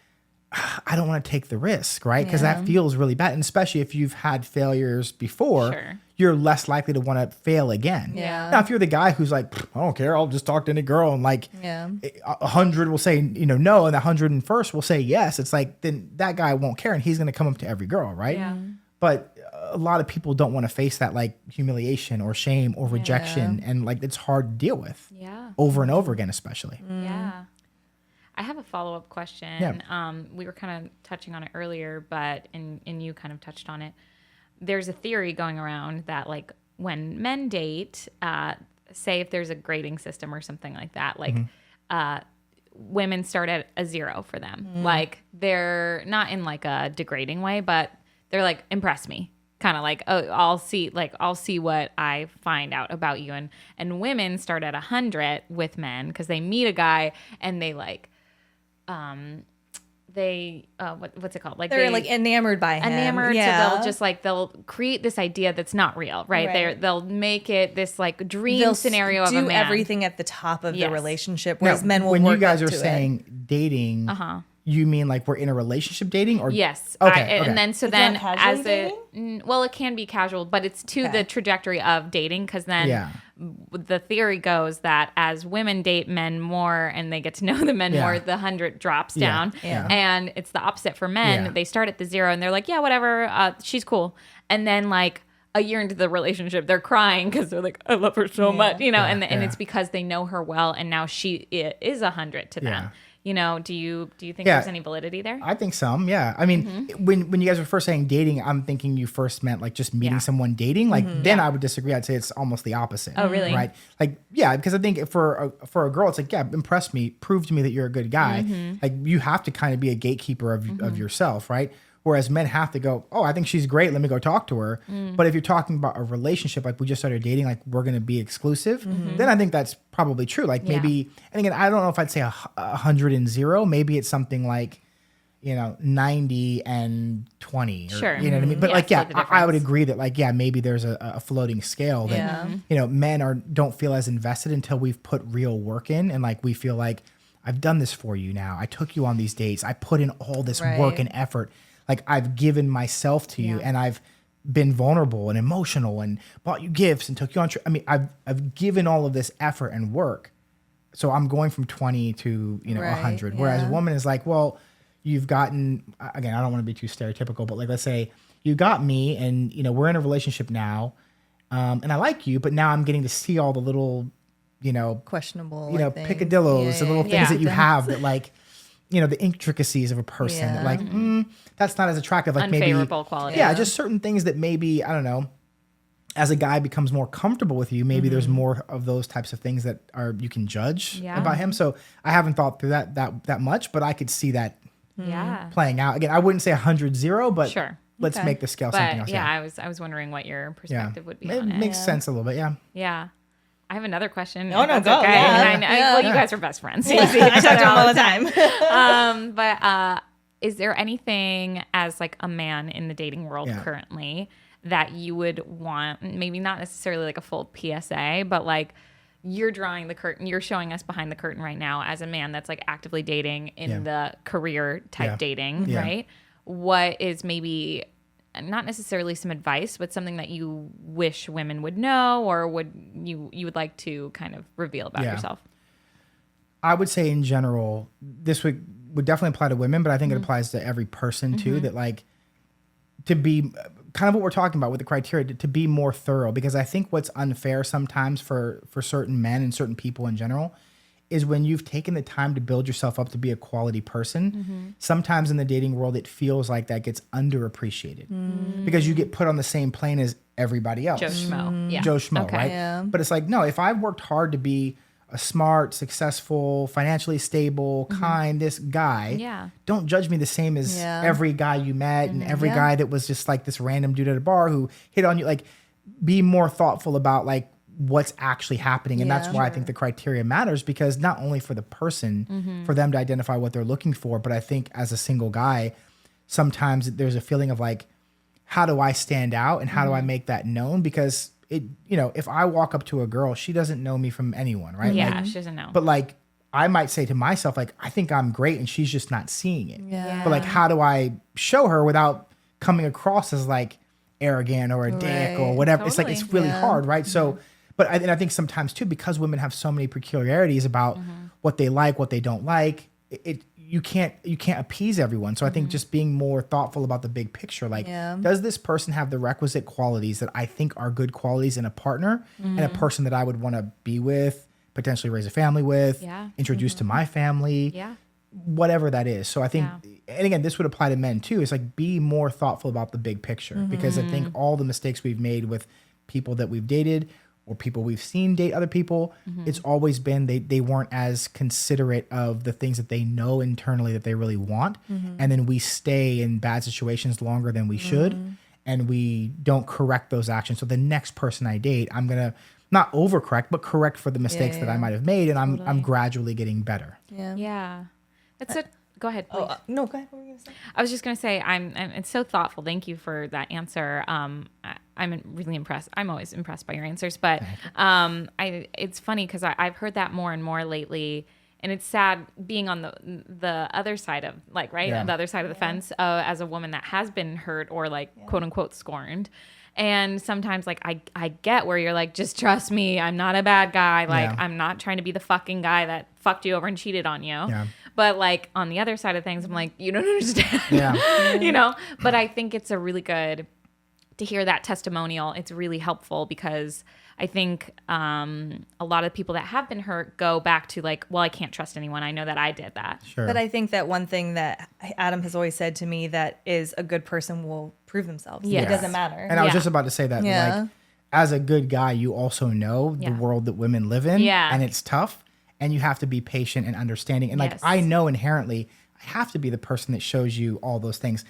I don't want to take the risk, right? Because that feels really bad. And especially if you've had failures before, you're less likely to want to fail again. Yeah. Now, if you're the guy who's like, I don't care, I'll just talk to any girl. And like 100 will say, no, and the 101st will say yes. It's like, then that guy won't care and he's going to come up to every girl, right? Yeah. But a lot of people don't want to face that like humiliation or shame or rejection. And like, it's hard to deal with over and over again, especially. Yeah. I have a follow-up question. Yeah. We were kind of touching on it earlier, but and you kind of touched on it. There's a theory going around that like when men date, say if there's a grading system or something like that, like women start at a 0 for them. Like they're not in like a degrading way, but they're like, impress me. Kind of like, oh, I'll see what I find out about you. And women start at 100 with men because they meet a guy and they like, what's it called? Like they're like enamored by him. Enamored. So they'll create this idea that's not real, right? They'll make it this like dream scenario of a man. Do everything at the top of the relationship, whereas men will when work you guys up are to saying dating, you mean like we're in a relationship dating or yes. Okay. And then It's not casually it can be casual, but it's to the trajectory of dating because then the theory goes that as women date men more and they get to know the men more, the 100 drops down. And it's the opposite for men. Yeah. They start at the 0 and they're like, yeah, whatever, she's cool. And then like a year into the relationship, they're crying because they're like, I love her so much, and it's because they know her well and now she is 100 to them. Do you think there's any validity there? I think some, yeah. I mean, when you guys were first saying dating, I'm thinking you first meant like just meeting someone dating. Like then I would disagree. I'd say it's almost the opposite. Oh, really? Right? Like, yeah, because I think for a girl, it's like, yeah, impress me, prove to me that you're a good guy. Like you have to kind of be a gatekeeper of yourself, right? Whereas men have to go, oh, I think she's great. Let me go talk to her. But if you're talking about a relationship, like we just started dating, like we're going to be exclusive, then I think that's probably true. Like maybe, and again, I don't know if I'd say 100 and 0. Maybe it's something like, 90 and 20. Or, sure. You know what I mean? But I would agree that like, maybe there's a floating scale that, men don't feel as invested until we've put real work in. And like, we feel like I've done this for you now. I took you on these dates. I put in all this work and effort. Like I've given myself to you and I've been vulnerable and emotional and bought you gifts and took you on I've given all of this effort and work. So I'm going from 20 to, 100. Whereas a woman is like, well, you've gotten, again, I don't want to be too stereotypical, but like, let's say you got me and, we're in a relationship now. And I like you, but now I'm getting to see all the little, questionable, picadillos, the little things that you have that like, the intricacies of a person that like, that's not as attractive. Like unfavorable maybe quality. Yeah, just certain things that maybe, I don't know, as a guy becomes more comfortable with you, maybe there's more of those types of things that you can judge about him. So I haven't thought through that much, but I could see that playing out. Again, I wouldn't say 100-0, but let's make the scale something else. I was wondering what your perspective would be on it. Makes sense a little bit, Yeah. I have another question. Oh, no, go. Okay. Yeah. Well, you guys are best friends. I talk to him all the time. But is there anything as like a man in the dating world currently that you would want, maybe not necessarily like a full PSA, but like you're drawing the curtain, you're showing us behind the curtain right now as a man that's like actively dating in the career type dating, right? What is maybe not necessarily some advice, but something that you wish women would know or would you would like to kind of reveal about yourself? I would say in general, this would definitely apply to women, but I think it applies to every person too, that like to be kind of what we're talking about with the criteria, to be more thorough, because I think what's unfair sometimes for certain men and certain people in general is when you've taken the time to build yourself up to be a quality person, sometimes in the dating world, it feels like that gets underappreciated because you get put on the same plane as everybody else. Joe Schmo. Joe Schmo, Okay. right? Yeah. But it's like, no, if I've worked hard to be a smart, successful, financially stable, kind, this guy, don't judge me the same as every guy you met and every guy that was just like this random dude at a bar who hit on you. Like, be more thoughtful about like what's actually happening. And that's why I think the criteria matters, because not only for the person, for them to identify what they're looking for, but I think as a single guy, sometimes there's a feeling of like, how do I stand out and how do I make that known? Because it, you know, if I walk up to a girl, she doesn't know me from anyone, right? Yeah, like, she doesn't know. But like, I might say to myself, like, I think I'm great and she's just not seeing it. Yeah. But like, how do I show her without coming across as like arrogant or a dick or whatever? It's like, it's really hard, right? So, but I think sometimes too, because women have so many peculiarities about what they like, what they don't like, you can't appease everyone. So I think just being more thoughtful about the big picture, like, does this person have the requisite qualities that I think are good qualities in a partner and a person that I would want to be with, potentially raise a family with, introduce to my family, whatever that is. So I think, and again, this would apply to men too. It's like, be more thoughtful about the big picture, because I think all the mistakes we've made with people that we've dated or people we've seen date other people, it's always been they weren't as considerate of the things that they know internally that they really want. And then we stay in bad situations longer than we should, and we don't correct those actions. So the next person I date, I'm going to not overcorrect, but correct for the mistakes that I might have made, and I'm gradually getting better. Yeah. That's it. Go ahead, please. No, go ahead. What were you gonna say? I was just going to say, it's so thoughtful. Thank you for that answer. I'm really impressed. I'm always impressed by your answers, but it's funny because I've heard that more and more lately, and it's sad being on the other side of like, right? The other side of the fence as a woman that has been hurt or like quote unquote scorned. And sometimes like I get where you're like, just trust me, I'm not a bad guy. Like I'm not trying to be the fucking guy that fucked you over and cheated on you. But like on the other side of things, I'm like, you don't understand, you know? But I think it's a really good to hear that testimonial. It's really helpful because I think a lot of people that have been hurt go back to like, well, I can't trust anyone. I know that I did that. Sure. But I think that one thing that Adam has always said to me that is a good person will prove themselves. Yes. It doesn't matter. And I was just about to say that, like, as a good guy, you also know the world that women live in, and it's tough, and you have to be patient and understanding. And like, I know inherently I have to be the person that shows you all those things.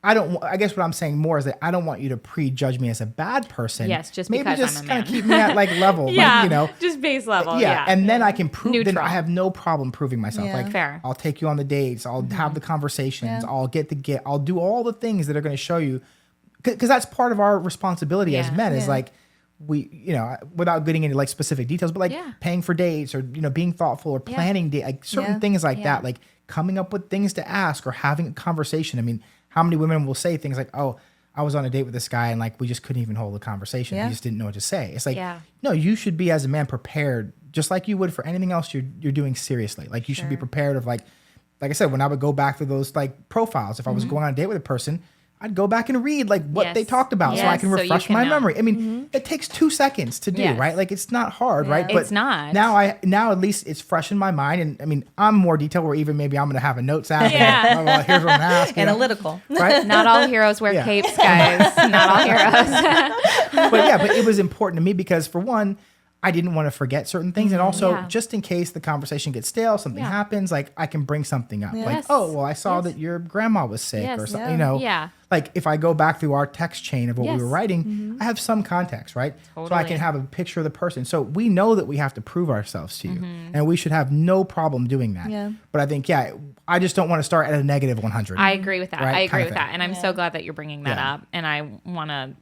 I guess what I'm saying more is that I don't want you to prejudge me as a bad person. Yes, just maybe because just I'm a kind of man. keep me at like level, like, you know, just base level. and then I can prove. Neutral. Then I have no problem proving myself. Like, fair. I'll take you on the dates. I'll have the conversations. I'll I'll do all the things that are going to show you, because that's part of our responsibility as men. Is like, we, you know, without getting into like specific details, but like paying for dates, or, you know, being thoughtful, or planning like certain things like that, like coming up with things to ask or having a conversation. I mean, how many women will say things like, oh, I was on a date with this guy and like we just couldn't even hold a conversation. We just didn't know what to say. It's like, no, you should be as a man prepared, just like you would for anything else you're doing seriously. Like you should be prepared of like I said, when I would go back through those like profiles, if I was going on a date with a person, I'd go back and read like what they talked about so I can refresh my memory. I mean, it takes 2 seconds to do, right? Like it's not hard, right? But it's not. Now at least it's fresh in my mind. And I mean, I'm more detailed where even maybe I'm going to have a notes app. And, well, here's what I'm asking. Analytical. Right? Not all heroes wear capes, guys. Not all heroes. But it was important to me because for one, I didn't want to forget certain things. And also just in case the conversation gets stale, something happens, like I can bring something up. Like, oh, well, I saw that your grandma was sick or something, you know, like if I go back through our text chain of what we were writing, I have some context, right? Totally. So I can have a picture of the person. So we know that we have to prove ourselves to you and we should have no problem doing that. Yeah. But I think, I just don't want to start at a negative 100. I agree with that. Right? I agree with that. And I'm so glad that you're bringing that up. And I want to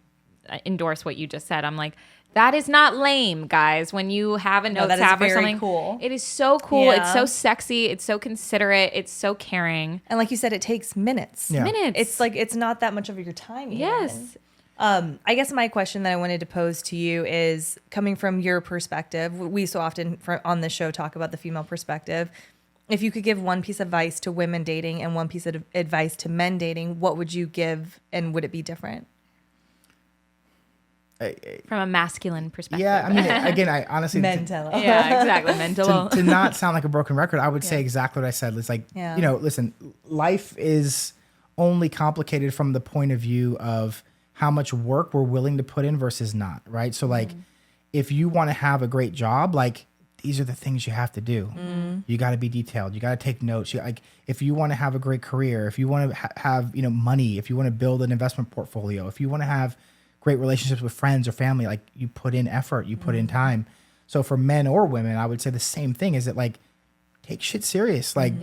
endorse what you just said. I'm like, that is not lame, guys. When you have a notes app or something, cool. It is so cool. Yeah. It's so sexy. It's so considerate. It's so caring. And like you said, it takes minutes. Yeah. Minutes. It's like it's not that much of your time. Yes. I guess my question that I wanted to pose to you is coming from your perspective. We so often on this show talk about the female perspective. If you could give one piece of advice to women dating and one piece of advice to men dating, what would you give, and would it be different? From a masculine perspective. Yeah, I mean, again, I honestly... Men tell all. Yeah, exactly. Men tell all. To not sound like a broken record, I would say exactly what I said. It's like, you know, listen, life is only complicated from the point of view of how much work we're willing to put in versus not, right? So like, if you want to have a great job, like these are the things you have to do. You got to be detailed. You got to take notes. Like if you want to have a great career, if you want to have, money, if you want to build an investment portfolio, if you want to have great relationships with friends or family, like you put in effort, you put in time. So for men or women, I would say the same thing is that like, take shit serious. Like,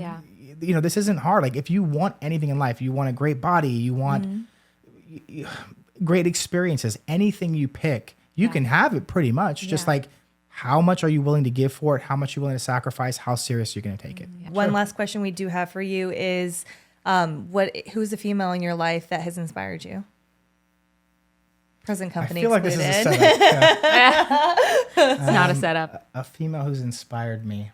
this isn't hard. Like if you want anything in life, you want a great body, you want great experiences, anything you pick, you can have it pretty much. Just like, how much are you willing to give for it? How much are you willing to sacrifice? How serious are you going to take it? One last question we do have for you is, who's a female in your life that has inspired you? Present company I feel excluded. like this is a setup. It's not a setup. A female who's inspired me.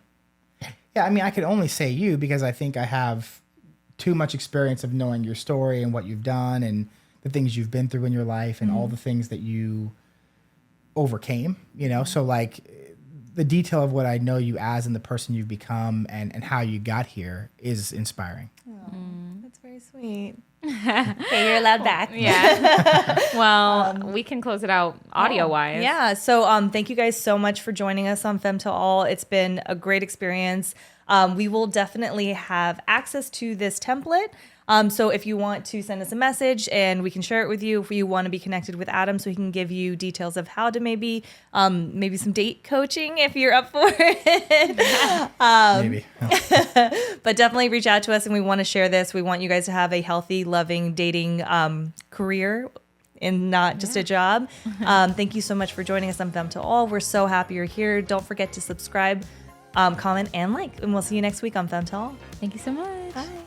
Yeah, I mean, I could only say you because I think I have too much experience of knowing your story and what you've done and the things you've been through in your life and all the things that you overcame, So like the detail of what I know you as and the person you've become and how you got here is inspiring. That's very sweet. Okay, you're allowed back. Yeah. Well, we can close it out audio wise. Yeah. So thank you guys so much for joining us on Fem Tell All. It's been a great experience. We will definitely have access to this template. So if you want to send us a message and we can share it with you, if you want to be connected with Adam so he can give you details of how to maybe some date coaching if you're up for it. Maybe. But definitely reach out to us and we want to share this. We want you guys to have a healthy, loving dating career and not just a job. Thank you so much for joining us on Fem Tell All. We're so happy you're here. Don't forget to subscribe, comment, and like. And we'll see you next week on Fem Tell All. Thank you so much. Bye.